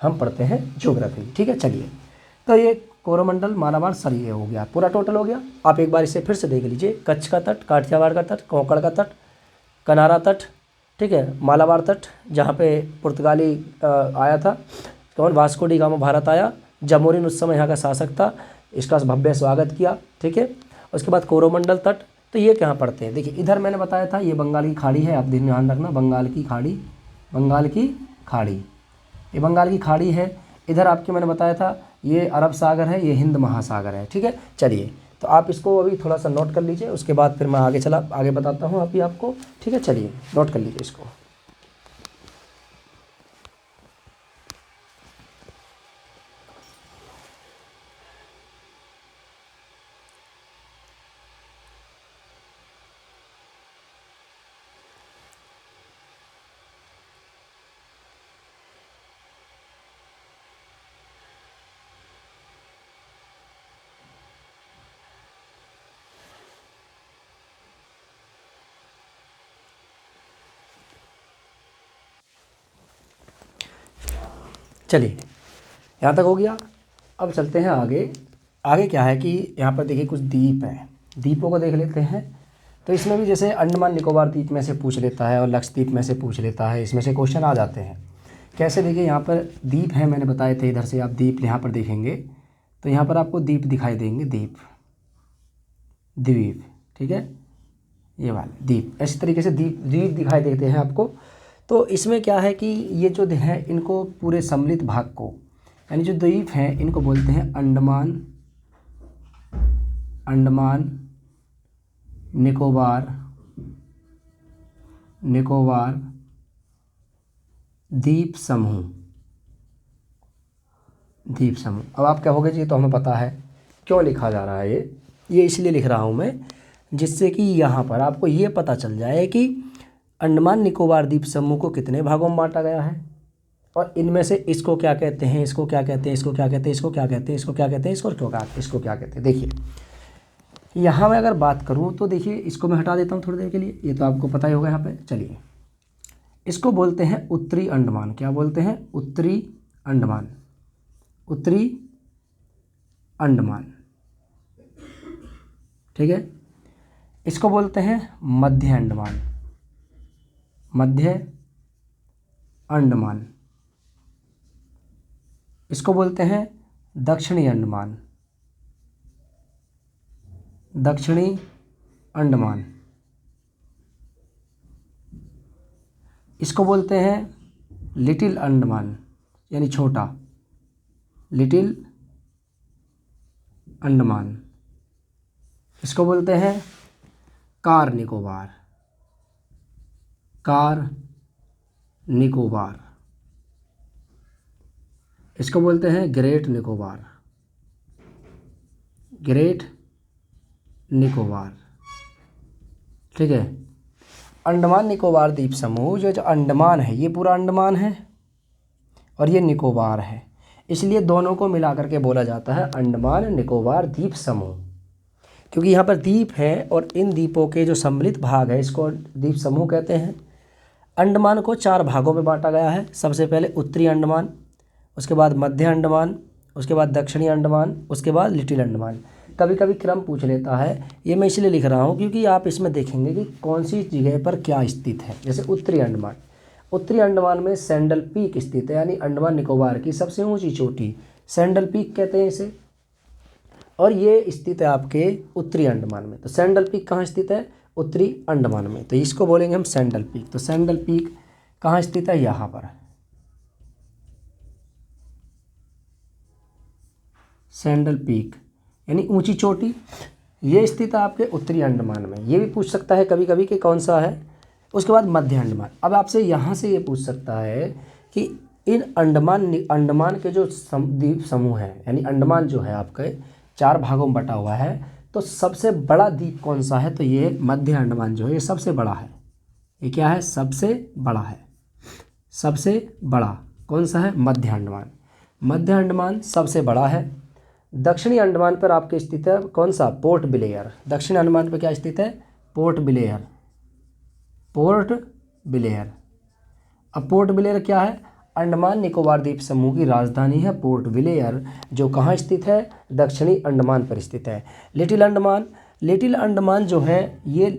S1: हम पढ़ते हैं ज्योग्राफी। ठीक है, चलिए तो ये कोरोमंडल, मालाबार, सर ये हो गया, पूरा टोटल हो गया। आप एक बार इसे फिर से देख लीजिए, कच्छ का तट, काठियावाड़ का तट, कोंकण का तट, कनारा तट, ठीक है, मालाबार तट जहाँ पे पुर्तगाली आया था, कौन, वास्को डी गामा भारत आया, जमोरिन उस समय यहाँ का शासक था, इसका भव्य स्वागत किया। ठीक है, उसके बाद कोरोमंडल तट, तो ये कहाँ पड़ते हैं, देखिए इधर मैंने बताया था ये बंगाल की खाड़ी है, आप ध्यान रखना, बंगाल की खाड़ी, बंगाल की खाड़ी, ये बंगाल की खाड़ी है। इधर आपके मैंने बताया था ये अरब सागर है, ये हिंद महासागर है। ठीक है, चलिए तो आप इसको अभी थोड़ा सा नोट कर लीजिए, उसके बाद फिर मैं आगे बताता हूँ अभी आपको। ठीक है, चलिए नोट कर लीजिए इसको। चलिए यहाँ तक हो गया। अब चलते हैं आगे। आगे क्या है कि यहाँ पर देखिए कुछ द्वीप हैं, द्वीपों को देख लेते हैं। तो इसमें भी जैसे अंडमान निकोबार द्वीप में से पूछ लेता है और लक्षद्वीप में से पूछ लेता है, इसमें से क्वेश्चन आ जाते हैं। कैसे, देखिए यहाँ पर द्वीप हैं, मैंने बताए थे, इधर से आप द्वीप यहाँ पर देखेंगे तो यहाँ पर आपको द्वीप दिखाई देंगे, द्वीप, द्वीप, ठीक है, ये वाले द्वीप, इस तरीके से द्वीप दिखाई देते हैं आपको। तो इसमें क्या है कि ये जो है इनको पूरे सम्मिलित भाग को, यानी जो द्वीप हैं इनको बोलते हैं अंडमान निकोबार द्वीप समूह। अब आप कहोगे जी तो हमें पता है क्यों लिखा जा रहा है, ये इसलिए लिख रहा हूँ मैं जिससे कि यहाँ पर आपको ये पता चल जाए कि अंडमान निकोबार द्वीप समूह को कितने भागों में बांटा गया है और इनमें से इसको क्या कहते हैं, इसको क्या कहते हैं, इसको क्या कहते हैं, इसको क्या कहते हैं, इसको क्या कहते हैं, इसको क्या कहते हैं। देखिए यहाँ मैं अगर बात करूँ तो देखिए इसको मैं हटा देता हूँ थोड़ी देर के लिए, ये तो आपको पता ही होगा यहाँ पे। चलिए इसको बोलते हैं उत्तरी अंडमान, क्या बोलते हैं, उत्तरी अंडमान, उत्तरी अंडमान, ठीक है। इसको बोलते हैं मध्य अंडमान, मध्य अंडमान। इसको बोलते हैं दक्षिणी अंडमान, दक्षिणी अंडमान, इसको बोलते हैं लिटिल अंडमान यानी छोटा, लिटिल अंडमान। इसको बोलते हैं कार निकोबार, कार निकोबार। इसको बोलते हैं ग्रेट निकोबार, ग्रेट निकोबार। ठीक है। अंडमान निकोबार द्वीप समूह जो अंडमान है, ये पूरा अंडमान है और ये निकोबार है, इसलिए दोनों को मिला करके बोला जाता है अंडमान निकोबार द्वीप समूह, क्योंकि यहाँ पर द्वीप है और इन द्वीपों के जो सम्मिलित भाग है इसको द्वीप समूह कहते हैं। अंडमान को 4 भागों में बांटा गया है। सबसे पहले उत्तरी अंडमान, उसके बाद मध्य अंडमान, उसके बाद दक्षिणी अंडमान, उसके बाद लिटिल अंडमान। कभी कभी क्रम पूछ लेता है, ये मैं इसलिए लिख रहा हूँ क्योंकि आप इसमें देखेंगे कि कौन सी जगह पर क्या स्थित है। जैसे उत्तरी अंडमान, उत्तरी अंडमान में सैंडल पीक स्थित है, यानी अंडमान निकोबार की सबसे ऊंची चोटी सैंडल पीक कहते हैं इसे, और ये स्थित है आपके उत्तरी अंडमान में। तो सैंडल पीक कहाँ स्थित है? उत्तरी अंडमान में, तो इसको बोलेंगे हम सैंडल पीक। तो सैंडल पीक कहाँ स्थित है? यहाँ पर सैंडल पीक यानी ऊंची चोटी, ये स्थित है आपके उत्तरी अंडमान में। ये भी पूछ सकता है कभी कभी कि कौन सा है। उसके बाद मध्य अंडमान। अब आपसे यहाँ से ये पूछ सकता है कि इन अंडमान के जो द्वीप समूह है, यानी अंडमान जो है आपके 4 भागों में बटा हुआ है, तो सबसे बड़ा द्वीप कौन सा है? तो ये मध्य अंडमान जो है ये सबसे बड़ा है। ये क्या है? सबसे बड़ा है। सबसे बड़ा कौन सा है? मध्य अंडमान। मध्य अंडमान सबसे बड़ा है। दक्षिणी अंडमान पर आपके स्थित है कौन सा? Port Blair. दक्षिणी अंडमान पर क्या स्थित है? Port Blair. Port Blair. अब पोर्ट ब्लेयर क्या है? अंडमान निकोबार द्वीप समूह की राजधानी है पोर्ट ब्लेयर, जो कहाँ स्थित है? दक्षिणी अंडमान पर स्थित है। लिटिल अंडमान, लिटिल अंडमान जो है ये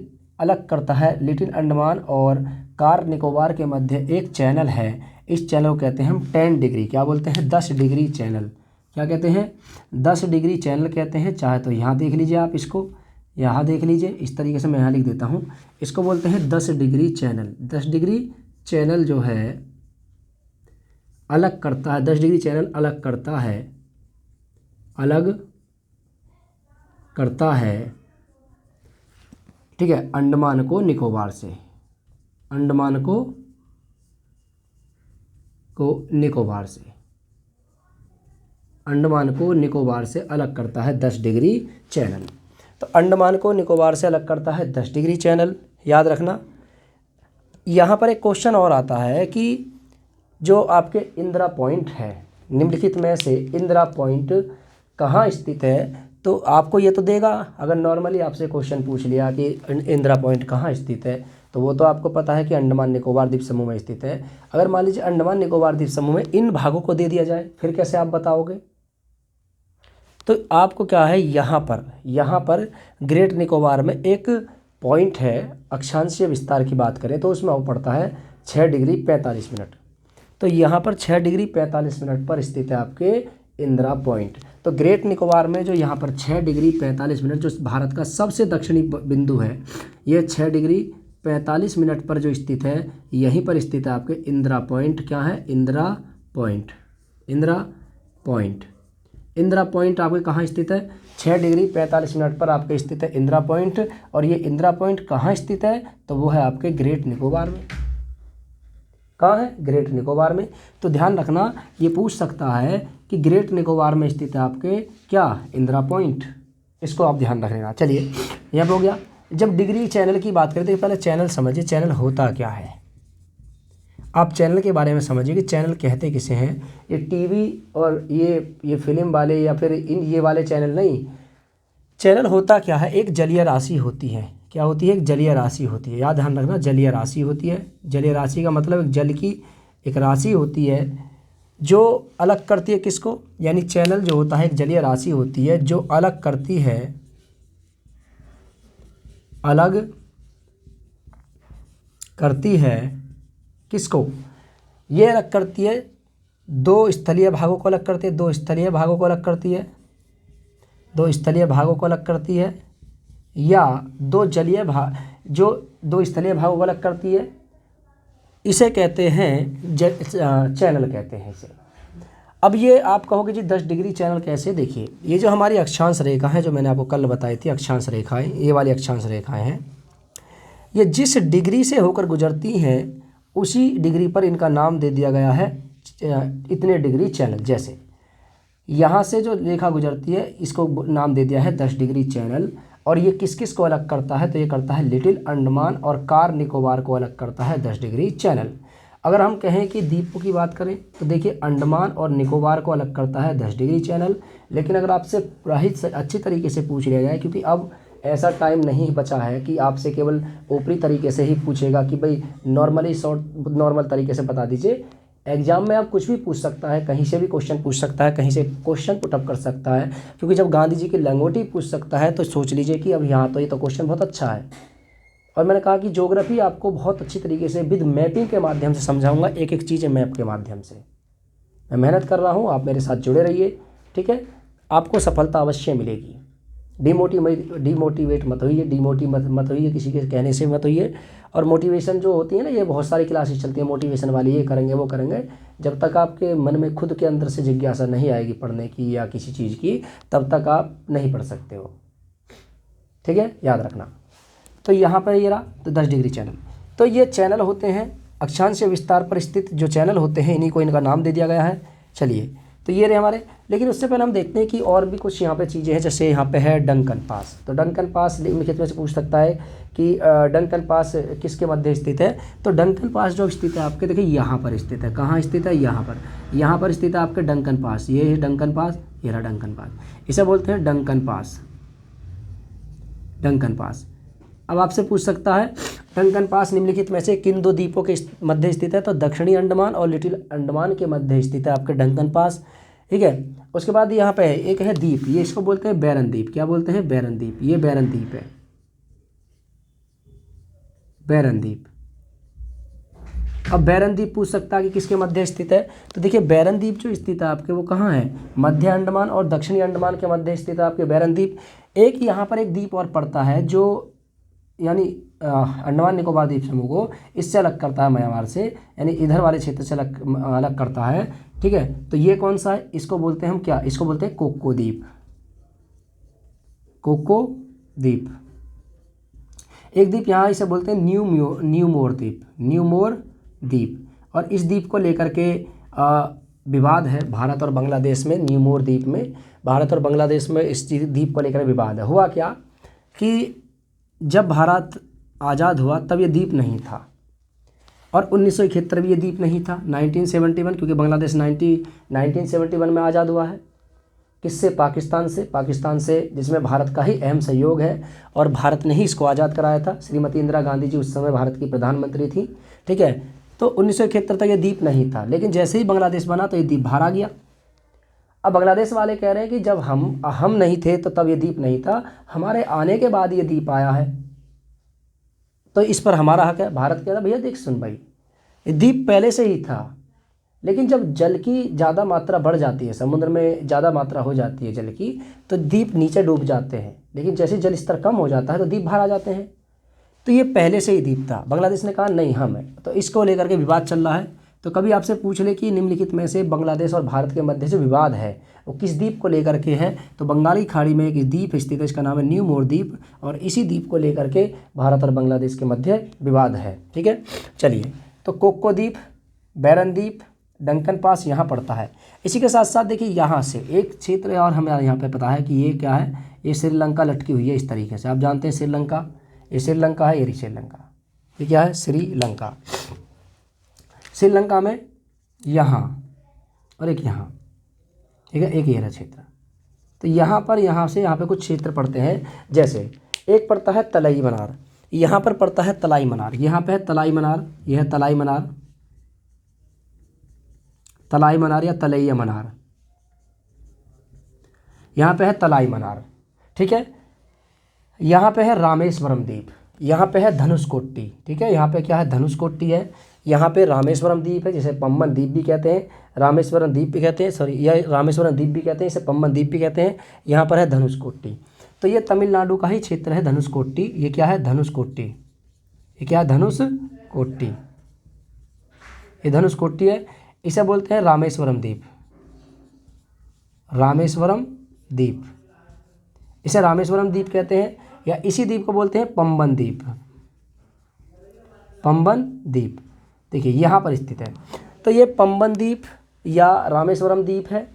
S1: अलग करता है। लिटिल अंडमान और कार निकोबार के मध्य एक चैनल है, इस चैनल को कहते हैं हम 10 डिग्री, क्या बोलते हैं? 10 डिग्री चैनल। क्या कहते हैं? 10 डिग्री चैनल कहते हैं। चाहे तो यहाँ देख लीजिए आप, इसको यहाँ देख लीजिए, इस तरीके से मैं यहाँ लिख देता हूँ। इसको बोलते हैं 10 डिग्री चैनल। 10 डिग्री चैनल जो है अलग करता है, 10 डिग्री चैनल अलग करता है, अलग करता है, ठीक है, अंडमान को निकोबार से। अंडमान को निकोबार से, अंडमान को निकोबार से अलग करता है 10 डिग्री चैनल। तो अंडमान को निकोबार से अलग करता है 10 डिग्री चैनल, याद रखना। यहाँ पर एक क्वेश्चन और आता है कि जो आपके इंदिरा पॉइंट है, निम्नलिखित में से इंदिरा पॉइंट कहाँ स्थित है? तो आपको ये तो देगा, अगर नॉर्मली आपसे क्वेश्चन पूछ लिया कि इंदिरा पॉइंट कहाँ स्थित है, तो वो तो आपको पता है कि अंडमान निकोबार द्वीप समूह में स्थित है। अगर मान लीजिए अंडमान निकोबार द्वीप समूह में इन भागों को दे दिया जाए, फिर कैसे आप बताओगे? तो आपको क्या है, यहाँ पर ग्रेट निकोबार में एक पॉइंट है, अक्षांशीय विस्तार की बात करें तो उसमें वो पड़ता है 6 डिग्री 45 मिनट। तो यहाँ पर 6 डिग्री 45 मिनट पर स्थित है आपके इंदिरा पॉइंट। तो ग्रेट निकोबार में जो यहाँ पर 6 डिग्री 45 मिनट, जो भारत का सबसे दक्षिणी बिंदु है, ये 6 डिग्री 45 मिनट पर जो स्थित है, यहीं पर स्थित है आपके इंदिरा पॉइंट। क्या है? Indira point. Indira point, Indira point आपके कहाँ स्थित है? 6 डिग्री 45 मिनट पर आपके स्थित है इंदिरा पॉइंट। और ये इंदिरा पॉइंट कहाँ स्थित है? तो वो है आपके ग्रेट निकोबार में। कहाँ है? ग्रेट निकोबार में। तो ध्यान रखना, ये पूछ सकता है कि ग्रेट निकोबार में स्थित है आपके क्या? इंदिरा पॉइंट। इसको आप ध्यान रख लेना। चलिए, यहाँ पर हो गया। जब डिग्री चैनल की बात करते हैं, पहले चैनल समझिए, चैनल होता क्या है। आप चैनल के बारे में समझिए कि चैनल कहते किसे हैं। ये टीवी और ये फिल्म वाले या फिर ये वाले चैनल नहीं। चैनल होता क्या है? एक जलीय राशि होती है। क्या होती है? एक जलीय राशि होती है। याद ध्यान रखना, जलीय राशि होती है। जलीय राशि का मतलब एक जल की एक राशि होती है जो अलग करती है किसको? यानी चैनल जो होता है एक जलीय राशि होती है जो अलग करती है, अलग करती है किसको? ये अलग करती है 2 स्थलीय भागों को अलग करती है, 2 स्थलीय भागों को अलग करती है, 2 स्थलीय भागों को अलग करती है। या दो जलीय भाग, जो दो स्थलीय भागों को अलग करती है, इसे कहते हैं चैनल कहते हैं इसे। अब ये आप कहोगे जी 10 डिग्री चैनल कैसे? देखिए, ये जो हमारी अक्षांश रेखा है, जो मैंने आपको कल बताई थी अक्षांश रेखाएं, ये वाली अक्षांश रेखाएं हैं, ये जिस डिग्री से होकर गुजरती हैं उसी डिग्री पर इनका नाम दे दिया गया है इतने डिग्री चैनल। जैसे यहाँ से जो रेखा गुजरती है इसको नाम दे दिया है 10 डिग्री चैनल। और ये किस किस को अलग करता है? तो ये करता है लिटिल अंडमान और कार निकोबार को अलग करता है 10 डिग्री चैनल। अगर हम कहें कि द्वीपों की बात करें तो देखिए अंडमान और निकोबार को अलग करता है 10 डिग्री चैनल। लेकिन अगर आपसे पूरा ही अच्छी तरीके से पूछ लिया जाए, क्योंकि अब ऐसा टाइम नहीं बचा है कि आपसे केवल ऊपरी तरीके से ही पूछेगा कि भाई नॉर्मल तरीके से बता दीजिए। एग्जाम में आप कुछ भी पूछ सकता है, कहीं से भी क्वेश्चन पूछ सकता है, कहीं से क्वेश्चन पुटअप कर सकता है। क्योंकि जब गांधी जी की लंगोटी पूछ सकता है तो सोच लीजिए कि अब यहाँ तो ये तो क्वेश्चन बहुत अच्छा है। और मैंने कहा कि ज्योग्राफी आपको बहुत अच्छी तरीके से विद मैपिंग के माध्यम से समझाऊंगा, एक एक चीज़ मैप के माध्यम से। मैं मेहनत कर रहा हूँ, आप मेरे साथ जुड़े रहिए, ठीक है? आपको सफलता अवश्य मिलेगी। डिमोटिवेट मत होइए, मत होइए, किसी के कहने से मत होइए। और मोटिवेशन जो होती है ना, ये बहुत सारी क्लासेस चलती है मोटिवेशन वाली, ये करेंगे वो करेंगे। जब तक आपके मन में खुद के अंदर से जिज्ञासा नहीं आएगी पढ़ने की या किसी चीज़ की, तब तक आप नहीं पढ़ सकते हो, ठीक है? याद रखना। तो यहाँ पर ये रहा तो 10 डिग्री चैनल। तो ये चैनल होते हैं अक्षांश विस्तार पर स्थित जो चैनल होते हैं, इन्हीं को इनका नाम दे दिया गया है। चलिए, तो ये रहे हमारे। लेकिन उससे पहले हम देखते हैं कि और भी कुछ यहाँ पे चीज़ें हैं। जैसे यहाँ पे है डंकन पास। तो डंकन पास निम्नलिखित में से पूछ सकता है कि डंकन पास किसके मध्य स्थित है? तो डंकन पास जो स्थित है आपके, देखिए यहाँ पर स्थित है। कहाँ स्थित है? यहाँ पर स्थित है आपके डंकन पास। ये है डंकन पास, ये रहा डंकन पास। इसे बोलते हैं डंकन पास। Duncan pass. अब आपसे पूछ सकता है डंकन पास निम्नलिखित में से किन दो द्वीपों के मध्य स्थित है? तो दक्षिणी अंडमान और लिटिल अंडमान के मध्य स्थित है आपके डंकन पास, ठीक है? उसके बाद यहाँ पे है एक है द्वीप, ये इसको बोलते हैं बैरन द्वीप। क्या बोलते हैं? बैरन द्वीप। ये बैरन द्वीप है, बैरन द्वीप। अब बैरन द्वीप पूछ सकता है कि किसके मध्य स्थित है? तो देखिए बैरन द्वीप जो स्थित है आपके, वो कहाँ है? मध्य अंडमान और दक्षिणी अंडमान के मध्य स्थित है आपके बैरन द्वीप। एक यहाँ पर एक द्वीप और पड़ता है जो यानी अंडमान निकोबार द्वीप समूह को इससे अलग करता है, म्यांमार से, यानी इधर वाले क्षेत्र से अलग करता है, ठीक है? तो ये कौन सा है? इसको बोलते हैं हम क्या? इसको बोलते हैं कोको द्वीप। कोको द्वीप। एक द्वीप यहाँ इसे बोलते हैं न्यूमोर द्वीप। न्यूमोर द्वीप। और इस द्वीप को लेकर के विवाद है भारत और बांग्लादेश में। न्यूमोर द्वीप में भारत और बांग्लादेश में इस द्वीप को लेकर विवाद है। हुआ क्या कि जब भारत आज़ाद हुआ तब ये द्वीप नहीं था, और 1971 भी ये द्वीप नहीं था। 1971, क्योंकि बांग्लादेश 1971 में आज़ाद हुआ है। किससे? पाकिस्तान से। पाकिस्तान से, जिसमें भारत का ही अहम सहयोग है, और भारत ने ही इसको आज़ाद कराया था। श्रीमती इंदिरा गांधी जी उस समय भारत की प्रधानमंत्री थी, ठीक है? तो 1971 तक ये द्वीप नहीं था। लेकिन जैसे ही बांग्लादेश बना तो ये द्वीप बाहर आ गया। अब बांग्लादेश वाले कह रहे हैं कि जब हम नहीं थे तो तब ये द्वीप नहीं था, हमारे आने के बाद ये द्वीप आया है, तो इस पर हमारा हक है। भारत कह रहा भैया देख सुन भाई, ये द्वीप पहले से ही था, लेकिन जब जल की ज़्यादा मात्रा बढ़ जाती है, समुद्र में ज़्यादा मात्रा हो जाती है जल की, तो द्वीप नीचे डूब जाते हैं। लेकिन जैसे जल स्तर कम हो जाता है तो द्वीप बाहर आ जाते हैं। तो ये पहले से ही द्वीप था। बांग्लादेश ने कहा नहीं हम है, तो इसको लेकर के विवाद चल रहा है। तो कभी आपसे पूछ ले कि निम्नलिखित में से बांग्लादेश और भारत के मध्य जो विवाद है वो किस द्वीप को लेकर के है? तो बंगाली खाड़ी में एक द्वीप स्थित है, इसका नाम है न्यूमोर द्वीप, और इसी द्वीप को लेकर के भारत और बांग्लादेश के मध्य विवाद है, ठीक है? चलिए, तो कोको द्वीप, बैरन द्वीप, डंकन पास यहाँ पड़ता है। इसी के साथ साथ देखिए यहाँ से एक क्षेत्र और हमें यहाँ पे पता है कि ये क्या है? ये श्रीलंका लटकी हुई है इस तरीके से। आप जानते हैं श्रीलंका, ये श्रीलंका है, ये श्रीलंका, ये क्या है? श्रीलंका। श्रीलंका में यहाँ और एक यहाँ, ठीक है? एक ये रहा क्षेत्र। तो यहाँ पर, यहाँ से यहाँ पे कुछ क्षेत्र पड़ते हैं। जैसे एक पड़ता है तलाई मनार, यहाँ पर पड़ता है तलाई मनार, यहाँ पे है तलाई मनार, यह है तलाई मनार, तलाई मनार या तलैया मनार, यहाँ पे है तलाई मनार, ठीक है? यहाँ पे है रामेश्वरम द्वीप, यहाँ पे है धनुषकोटी, ठीक है? यहाँ पे क्या है? धनुषकोटी है। यहाँ पे रामेश्वरम द्वीप है, जिसे पम्बन द्वीप भी कहते हैं, रामेश्वरम द्वीप भी कहते हैं, सॉरी, यह रामेश्वरम द्वीप भी कहते हैं, इसे पम्बन द्वीप भी कहते हैं। यहाँ पर है धनुषकोटी। तो ये तमिलनाडु का ही क्षेत्र है धनुषकोटी। ये क्या है? धनुषकोटी। ये क्या है? धनुषकोटी। ये धनुषकोटी है। इसे बोलते हैं रामेश्वरम द्वीप। रामेश्वरम द्वीप, इसे रामेश्वरम द्वीप कहते हैं, या इसी द्वीप को बोलते हैं पंबन द्वीप। पंबन द्वीप देखिए यहाँ पर स्थित है। तो ये पंबन द्वीप या रामेश्वरम द्वीप है,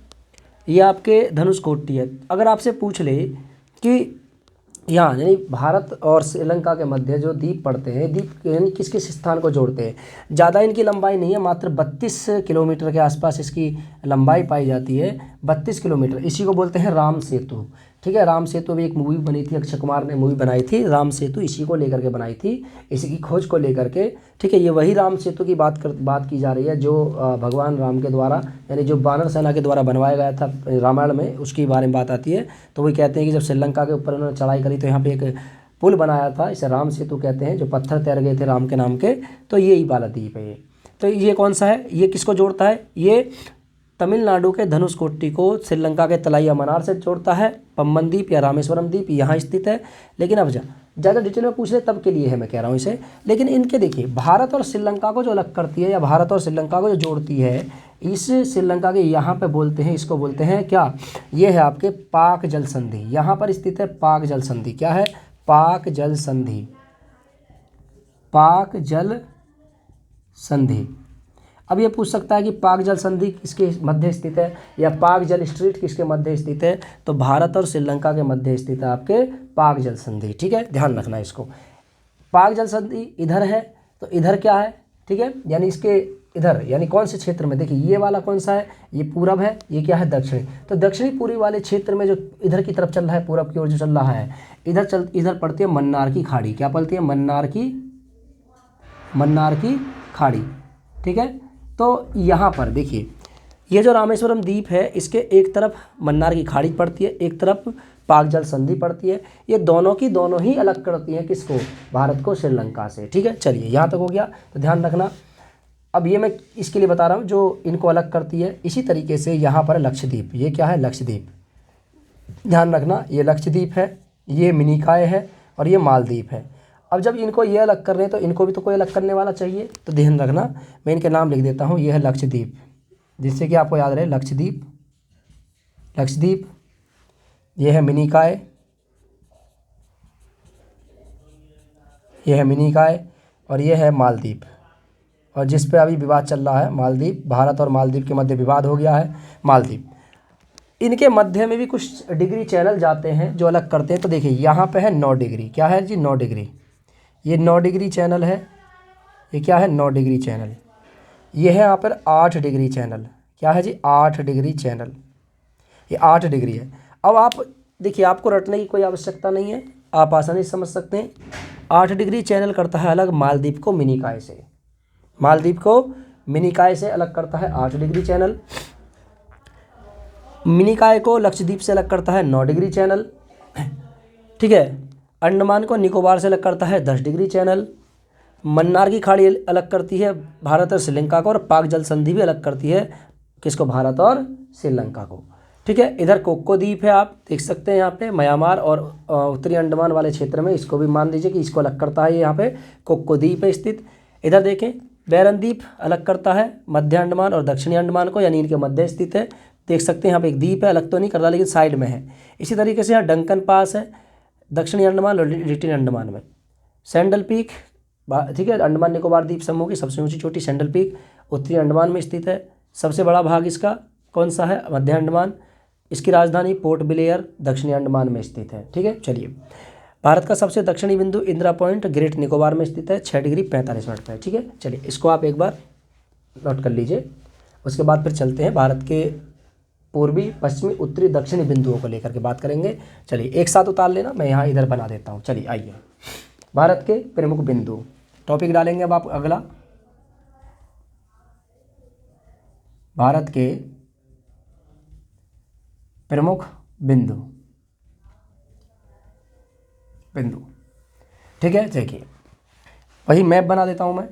S1: ये आपके धनुषकोटी है। अगर आपसे पूछ ले कि यहाँ यानी भारत और श्रीलंका के मध्य जो द्वीप पड़ते हैं, द्वीप यानी किस किस स्थान को जोड़ते हैं, ज़्यादा इनकी लंबाई नहीं है, मात्र 32 किलोमीटर के आसपास इसकी लंबाई पाई जाती है। 32 किलोमीटर, इसी को बोलते हैं राम सेतु। ठीक है, राम सेतु भी एक मूवी बनी थी, अक्षय कुमार ने मूवी बनाई थी राम सेतु, इसी को लेकर के बनाई थी, इसी की खोज को लेकर के। ठीक है, ये वही राम सेतु की बात की जा रही है जो भगवान राम के द्वारा यानी जो वानर सेना के द्वारा बनवाया गया था रामायण में, उसके बारे में बात आती है। तो वही कहते हैं कि जब श्रीलंका के ऊपर उन्होंने चढ़ाई करी तो यहाँ पे एक पुल बनाया था, इसे राम सेतु कहते हैं, जो पत्थर तैर गए थे राम के नाम के। तो ये ही वाला द्वीप है ये। तो ये कौन सा है? ये किसको जोड़ता है? ये तमिलनाडु के धनुषकोटी को श्रीलंका के तलाई मन्नार से जोड़ता है। पंबन द्वीप या रामेश्वरम द्वीप यहाँ स्थित है। लेकिन अब ज़्यादा डिटेल में पूछ ले तब के लिए है मैं कह रहा हूँ इसे। लेकिन इनके देखिए, भारत और श्रीलंका को जो अलग करती है या भारत और श्रीलंका को जो जोड़ती है, इस श्रीलंका के यहाँ पे बोलते हैं, इसको बोलते हैं क्या? ये है आपके पाक जल संधि। यहाँ पर स्थित है पाक जल संधि। क्या है? पाक जल संधि। पाक जल संधि। अब ये पूछ सकता है कि पाक जल संधि किसके मध्य स्थित है, या पाक जल स्ट्रीट किसके मध्य स्थित है? तो भारत और श्रीलंका के मध्य स्थित है आपके पाक जल संधि। ठीक है, ध्यान रखना इसको। पाक जल संधि इधर है, तो इधर क्या है? ठीक है, यानी इसके इधर यानी कौन से क्षेत्र में? देखिए ये वाला कौन सा है? ये पूरब है। ये क्या है? दक्षिणी। तो दक्षिणी पूर्वी वाले क्षेत्र में जो इधर की तरफ चल रहा है, पूरब की ओर जो चल रहा है, इधर पड़ती है मन्नार की खाड़ी। क्या पड़ती है? मन्नार की खाड़ी। ठीक है, तो यहाँ पर देखिए, ये जो रामेश्वरम द्वीप है, इसके एक तरफ मन्नार की खाड़ी पड़ती है, एक तरफ पाक जल संधि पड़ती है। ये दोनों की दोनों ही अलग करती हैं किसको? भारत को श्रीलंका से। ठीक है, चलिए यहाँ तक हो गया, तो ध्यान रखना। अब ये मैं इसके लिए बता रहा हूँ जो इनको अलग करती है। इसी तरीके से यहाँ पर लक्षद्वीप, ये क्या है? लक्षद्वीप। ध्यान रखना, ये लक्षद्वीप है, ये मिनिकॉय है, और ये मालदीव है। अब जब इनको ये अलग कर रहे हैं तो इनको भी तो कोई अलग करने वाला चाहिए, तो ध्यान रखना, मैं इनके नाम लिख देता हूँ। ये है लक्षद्वीप, जिससे कि आपको याद रहे, लक्षद्वीप। ये है मिनिकॉय, और ये है मालदीव। और जिस पे अभी विवाद चल रहा है मालदीव, भारत और मालदीव के मध्य विवाद हो गया है मालदीव। इनके मध्य में भी कुछ डिग्री चैनल जाते हैं जो अलग करते हैं। तो देखिए यहाँ पे है 9 डिग्री। क्या है जी? 9 डिग्री। ये 9 डिग्री चैनल है। ये क्या है? 9 डिग्री चैनल। ये है यहाँ पर 8 डिग्री चैनल। क्या है जी? 8 डिग्री चैनल। ये 8 डिग्री है। अब आप देखिए, आपको रटने की कोई आवश्यकता नहीं है, आप आसानी से समझ सकते हैं। 8 डिग्री चैनल करता है अलग मालदीव को मिनिकॉय से। मालदीव को मिनिकॉय से अलग करता है 8 डिग्री चैनल। मिनिकॉय को लक्षद्वीप से अलग करता है 9 डिग्री चैनल। ठीक है, अंडमान को निकोबार से अलग करता है 10 डिग्री चैनल। मन्नार की खाड़ी अलग करती है भारत और श्रीलंका को, और पाक जल संधि भी अलग करती है किसको? भारत और श्रीलंका को। ठीक है, इधर कोक्को द्वीप है, आप देख सकते हैं यहाँ पे म्यांमार और उत्तरी अंडमान वाले क्षेत्र में, इसको भी मान लीजिए कि इसको अलग करता है। यहाँ पे कोक्को द्वीप है स्थित। इधर देखें, बैरन द्वीप अलग करता है मध्य अंडमान और दक्षिणी अंडमान को, यानी इनके मध्य स्थित है। देख सकते हैं यहाँ पे एक द्वीप है, अलग तो नहीं कर रहा लेकिन साइड में है। इसी तरीके से यहाँ डंकन पास है दक्षिणी अंडमान और लिटिल अंडमान में। सैंडल पीक, ठीक है, अंडमान निकोबार द्वीप समूह की सबसे ऊंची चोटी सैंडल पीक उत्तरी अंडमान में स्थित है। सबसे बड़ा भाग इसका कौन सा है? मध्य अंडमान। इसकी राजधानी पोर्ट ब्लेयर दक्षिणी अंडमान में स्थित है। ठीक है, चलिए, भारत का सबसे दक्षिणी बिंदु इंदिरा पॉइंट ग्रेट निकोबार में स्थित है, 6 डिग्री 45 मिनट पर। ठीक है, चलिए, इसको आप एक बार नोट कर लीजिए। उसके बाद फिर चलते हैं भारत के पूर्वी, पश्चिमी, उत्तरी, दक्षिणी बिंदुओं को लेकर के बात करेंगे। चलिए एक साथ उतार लेना, मैं यहाँ इधर बना देता हूँ। चलिए आइए, भारत के प्रमुख बिंदु टॉपिक डालेंगे अब आप अगला। भारत के प्रमुख बिंदु। ठीक है, देखिए वही मैप बना देता हूँ मैं।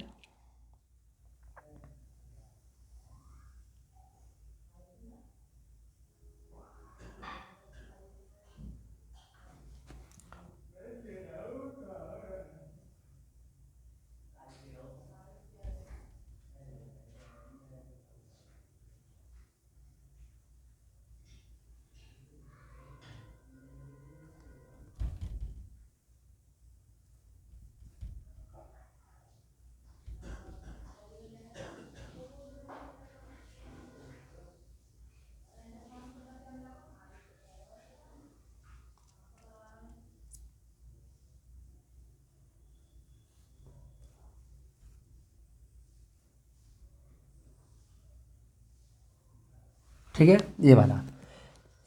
S1: ठीक है, ये वाला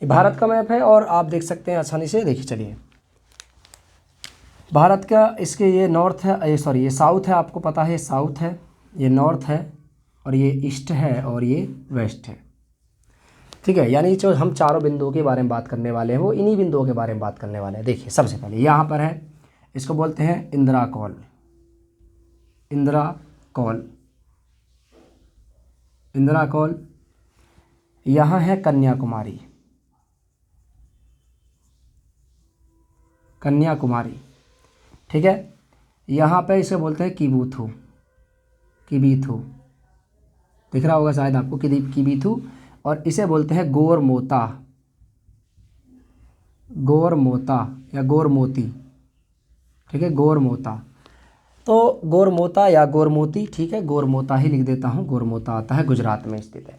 S1: ये भारत का मैप है और आप देख सकते हैं आसानी से। देखिए चलिए, भारत का इसके ये नॉर्थ है, ये सॉरी ये साउथ है, आपको पता है ये साउथ है, ये नॉर्थ है और ये ईस्ट है और ये वेस्ट है। ठीक है, यानी जो हम चारों बिंदुओं के बारे में बात करने वाले हैं वो इन्हीं बिंदुओं के बारे में बात करने वाले हैं। देखिए सबसे पहले यहाँ पर है, इसको बोलते हैं Indira call, Indira call, Indira call. यहाँ है कन्याकुमारी, कन्याकुमारी। ठीक है, यहाँ पे इसे बोलते हैं किबुथु, किबीथु, दिख रहा होगा शायद आपको किबीथु। और इसे बोलते हैं गोरमोता, गोरमोता या गोरमोती। ठीक है, गोरमोता। तो गोरमोता या गोरमोती, ठीक है, गोरमोता ही लिख देता हूँ, गोरमोता आता है, गुजरात में स्थित है।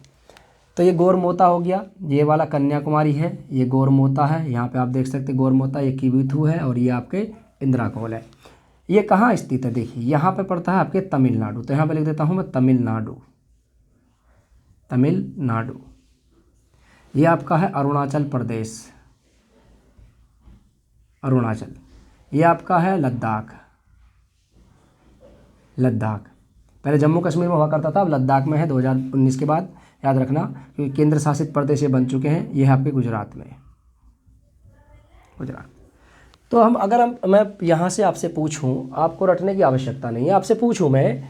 S1: तो ये गोरमोता हो गया, ये वाला कन्याकुमारी है, ये गोरमोता है, यहाँ पे आप देख सकते हैं गोरमोता, ये किबीथु है और ये आपके इंदिरा कॉल है। ये कहाँ स्थित है, देखिए यहाँ पे पड़ता है आपके तमिलनाडु। तो यहाँ पे लिख देता हूँ मैं तमिलनाडु, तमिलनाडु। ये आपका है अरुणाचल प्रदेश, अरुणाचल। ये आपका है लद्दाख, लद्दाख। पहले जम्मू कश्मीर में हुआ करता था, अब लद्दाख में है 2019 के बाद, याद रखना, क्योंकि केंद्र शासित प्रदेश ये बन चुके हैं। ये है आपके गुजरात में, गुजरात। तो मैं यहाँ से आपसे पूछूं, आपको रटने की आवश्यकता नहीं है, आपसे पूछूं मैं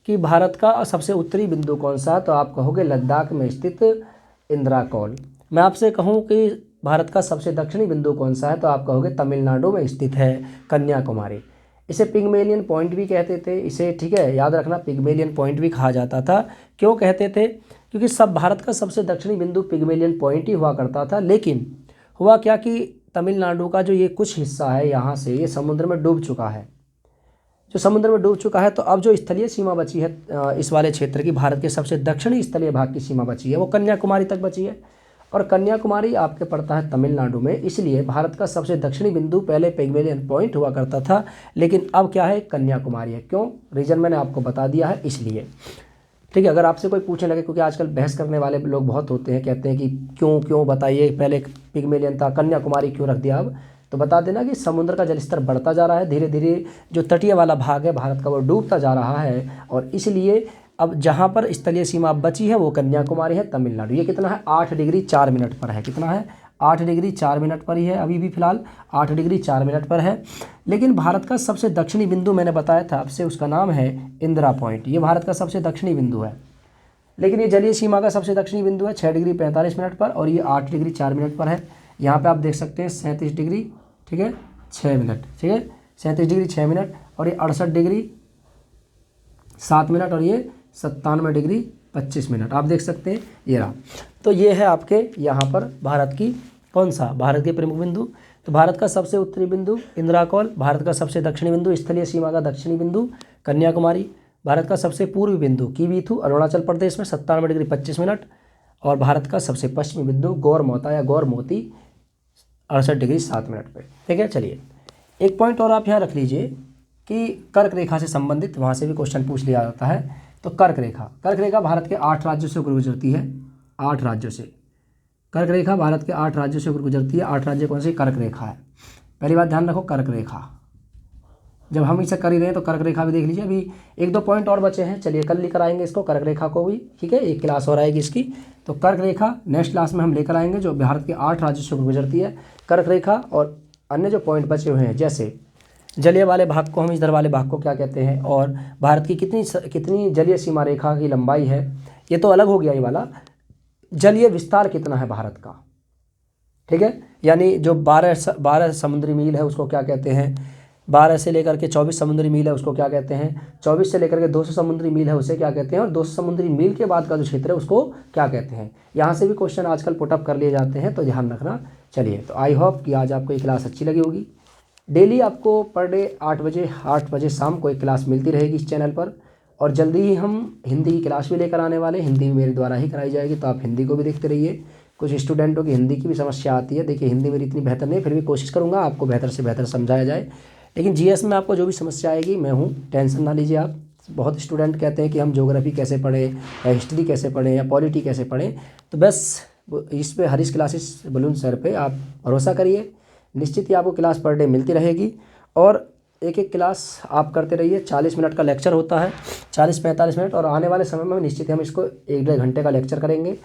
S1: कि भारत का सबसे उत्तरी बिंदु कौन सा, तो आप कहोगे लद्दाख में स्थित इंदिरा कॉल। मैं आपसे कहूँ कि भारत का सबसे दक्षिणी बिंदु कौन सा है, तो आप कहोगे तमिलनाडु में स्थित है कन्याकुमारी। इसे पिग्मेलियन पॉइंट भी कहते थे इसे, ठीक है, याद रखना, पिग्मेलियन पॉइंट भी कहा जाता था। क्यों कहते थे, क्योंकि भारत का सबसे दक्षिणी बिंदु पिग्मेलियन पॉइंट ही हुआ करता था। लेकिन हुआ क्या कि तमिलनाडु का जो ये कुछ हिस्सा है यहाँ से, ये समुद्र में डूब चुका है, जो समुद्र में डूब चुका है। तो अब जो स्थलीय सीमा बची है इस वाले क्षेत्र की, भारत के सबसे दक्षिणी स्थलीय भाग की सीमा बची है, वो कन्याकुमारी तक बची है। और कन्याकुमारी आपके पड़ता है तमिलनाडु में, इसलिए भारत का सबसे दक्षिणी बिंदु पहले पिग्मेलियन पॉइंट हुआ करता था, लेकिन अब क्या है, कन्याकुमारी है। क्यों, रीजन मैंने आपको बता दिया है, इसलिए। ठीक है, अगर आपसे कोई पूछने लगे, क्योंकि आजकल बहस करने वाले लोग बहुत होते हैं, कहते हैं कि क्यों बताइए, पहले पिग्मेलियन था, कन्याकुमारी क्यों रख दिया अब, तो बता देना कि समुद्र का जलस्तर बढ़ता जा रहा है, धीरे धीरे जो तटीय वाला भाग है भारत का वो डूबता जा रहा है, और इसलिए अब जहाँ पर स्थलीय सीमा बची है वो कन्याकुमारी है, तमिलनाडु। ये कितना है, 8 डिग्री 4 मिनट पर है। कितना है, 8 डिग्री 4 मिनट पर ही है, अभी भी फिलहाल 8 डिग्री 4 मिनट पर है। लेकिन भारत का सबसे दक्षिणी बिंदु मैंने बताया था आपसे, उसका नाम है इंदिरा पॉइंट। ये भारत का सबसे दक्षिणी बिंदु है, लेकिन ये जलीय सीमा का सबसे दक्षिणी बिंदु है 6 डिग्री 45 मिनट पर, और ये 8 डिग्री 4 मिनट पर है। यहाँ पे आप देख सकते हैं 37 डिग्री, ठीक है, 6 मिनट, ठीक है, 37 डिग्री 6 मिनट, और ये 68 डिग्री 7 मिनट, और ये 97 डिग्री 25 मिनट, आप देख सकते हैं, ये रहा। तो ये है आपके यहाँ पर भारत की कौन सा, भारत के प्रमुख बिंदु। तो भारत का सबसे उत्तरी बिंदु इंदिरा कॉल, भारत का सबसे दक्षिणी बिंदु स्थलीय सीमा का दक्षिणी बिंदु कन्याकुमारी, भारत का सबसे पूर्वी बिंदु किबीथु अरुणाचल प्रदेश में 97 डिग्री 25 मिनट, और भारत का सबसे पश्चिमी बिंदु गौरमोता या गौरमोती 68 डिग्री 7 मिनट पर। ठीक है, चलिए एक पॉइंट और आप यहाँ रख लीजिए कि कर्क रेखा से संबंधित, वहाँ से भी क्वेश्चन पूछ लिया जाता है। तो कर्क रेखा भारत के 8 राज्यों से होकर गुजरती है, 8 राज्यों से। कर्क रेखा भारत के 8 राज्यों से होकर गुजरती है। 8 राज्य कौन सी, कर्क रेखा है। पहली बात ध्यान रखो, कर्क रेखा, जब हम इसे कर ही रहे हैं तो कर्क रेखा भी देख लीजिए। अभी 1-2 पॉइंट और बचे हैं, चलिए कल लेकर आएंगे इसको, कर्क रेखा को भी, ठीक है, एक क्लास और आएगी इसकी। तो कर्क रेखा नेक्स्ट क्लास में हम लेकर आएंगे, जो भारत के 8 राज्यों से होकर गुजरती है, कर्क रेखा। और अन्य जो पॉइंट बचे हुए हैं, जैसे जलीय वाले भाग को, हम इधर वाले भाग को क्या कहते हैं, और भारत की कितनी जलीय सीमा रेखा की लंबाई है, ये तो अलग हो गया। ये वाला जलीय विस्तार कितना है भारत का, ठीक है, यानी जो 12 समुद्री मील है उसको क्या कहते हैं, 12 से लेकर के 24 समुद्री मील है उसको क्या कहते हैं, 24 से लेकर के 200 समुद्री मील है उसे क्या कहते हैं, और 200 समुद्री मील के बाद का जो क्षेत्र है उसको क्या कहते हैं। यहाँ से भी क्वेश्चन आजकल पुटअप कर लिए जाते हैं, तो ध्यान रखना। चलिए, तो आई होप कि आज आपको ये क्लास अच्छी लगी होगी। डेली आपको पर डे 8 बजे शाम को एक क्लास मिलती रहेगी इस चैनल पर, और जल्दी ही हम हिंदी की क्लास भी लेकर आने वाले हैं। हिंदी भी मेरे द्वारा ही कराई जाएगी, तो आप हिंदी को भी देखते रहिए। कुछ स्टूडेंटों की हिंदी की भी समस्या आती है, देखिए हिंदी मेरी इतनी बेहतर नहीं, फिर भी कोशिश करूँगा आपको बेहतर से बेहतर समझाया जाए। लेकिन जीएस में आपको जो भी समस्या आएगी, मैं हूँ, टेंशन ना लीजिए आप। बहुत स्टूडेंट कहते हैं कि हम ज्योग्राफी कैसे पढ़ें, या हिस्ट्री कैसे पढ़ें, या पॉलिटी कैसे पढ़ें, तो बस इस पे हरीश क्लासेस बलून सर पे आप भरोसा करिए, निश्चित ही आपको क्लास पर डे मिलती रहेगी। और एक एक क्लास आप करते रहिए। 40 मिनट का लेक्चर होता है, 40-45 मिनट, और आने वाले समय में निश्चित ही हम इसको 1-1.5 घंटे का लेक्चर करेंगे,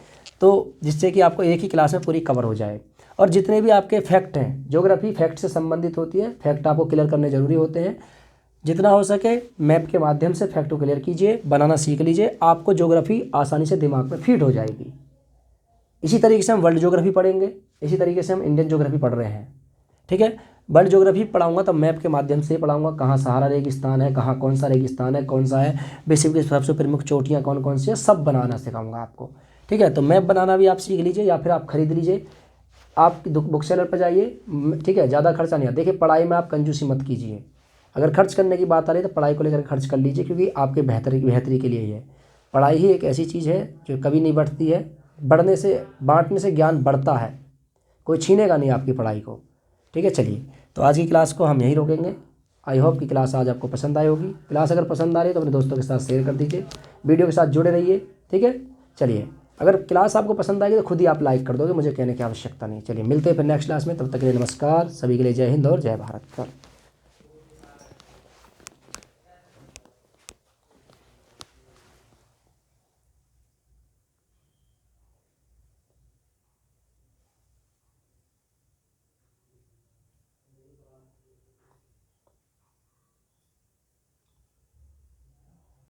S1: तो जिससे कि आपको एक ही क्लास में पूरी कवर हो जाए। और जितने भी आपके फैक्ट हैं, ज्योग्राफी फैक्ट से संबंधित होती है, फैक्ट आपको क्लियर करने ज़रूरी होते हैं। जितना हो सके मैप के माध्यम से फैक्ट को क्लियर कीजिए, बनाना सीख लीजिए, आपको ज्योग्राफी आसानी से दिमाग में फिट हो जाएगी। इसी तरीके से हम वर्ल्ड ज्योग्राफी पढ़ेंगे, इसी तरीके से हम इंडियन ज्योग्राफी पढ़ रहे हैं, ठीक है। वर्ल्ड ज्योग्राफी पढ़ाऊंगा तब मैप के माध्यम से पढ़ाऊंगा, कहाँ सहारा रेगिस्तान है, कहाँ कौन सा रेगिस्तान है, कौन सा है, विश्व की सबसे प्रमुख चोटियाँ कौन कौन सी है, सब बनाना सिखाऊंगा आपको, ठीक है। तो मैप बनाना भी आप सीख लीजिए या फिर आप खरीद लीजिए, आप बुक सेलर पर जाइए, ठीक है। ज़्यादा खर्चा नहीं है। देखिए पढ़ाई में आप कंजूसी मत कीजिए, अगर खर्च करने की बात आ रही है तो पढ़ाई को लेकर खर्च कर लीजिए, क्योंकि आपके बेहतरी के लिए ही है। पढ़ाई ही एक ऐसी चीज़ है जो कभी नहीं बढ़ती है, बढ़ने से बांटने से ज्ञान बढ़ता है, कोई छीनेगा नहीं आपकी पढ़ाई को, ठीक है। चलिए, तो आज की क्लास को हम यहीं रोकेंगे। आई होप कि क्लास आज आपको पसंद आई होगी। क्लास अगर पसंद आ रही है तो अपने दोस्तों के साथ शेयर कर दीजिए, वीडियो के साथ जुड़े रहिए, ठीक है। चलिए, अगर क्लास आपको पसंद आएगी तो खुद ही आप लाइक कर दोगे, मुझे कहने की आवश्यकता नहीं। चलिए, मिलते हैं फिर नेक्स्ट क्लास में, तब तक के लिए नमस्कार। सभी के लिए जय हिंद और जय भारत।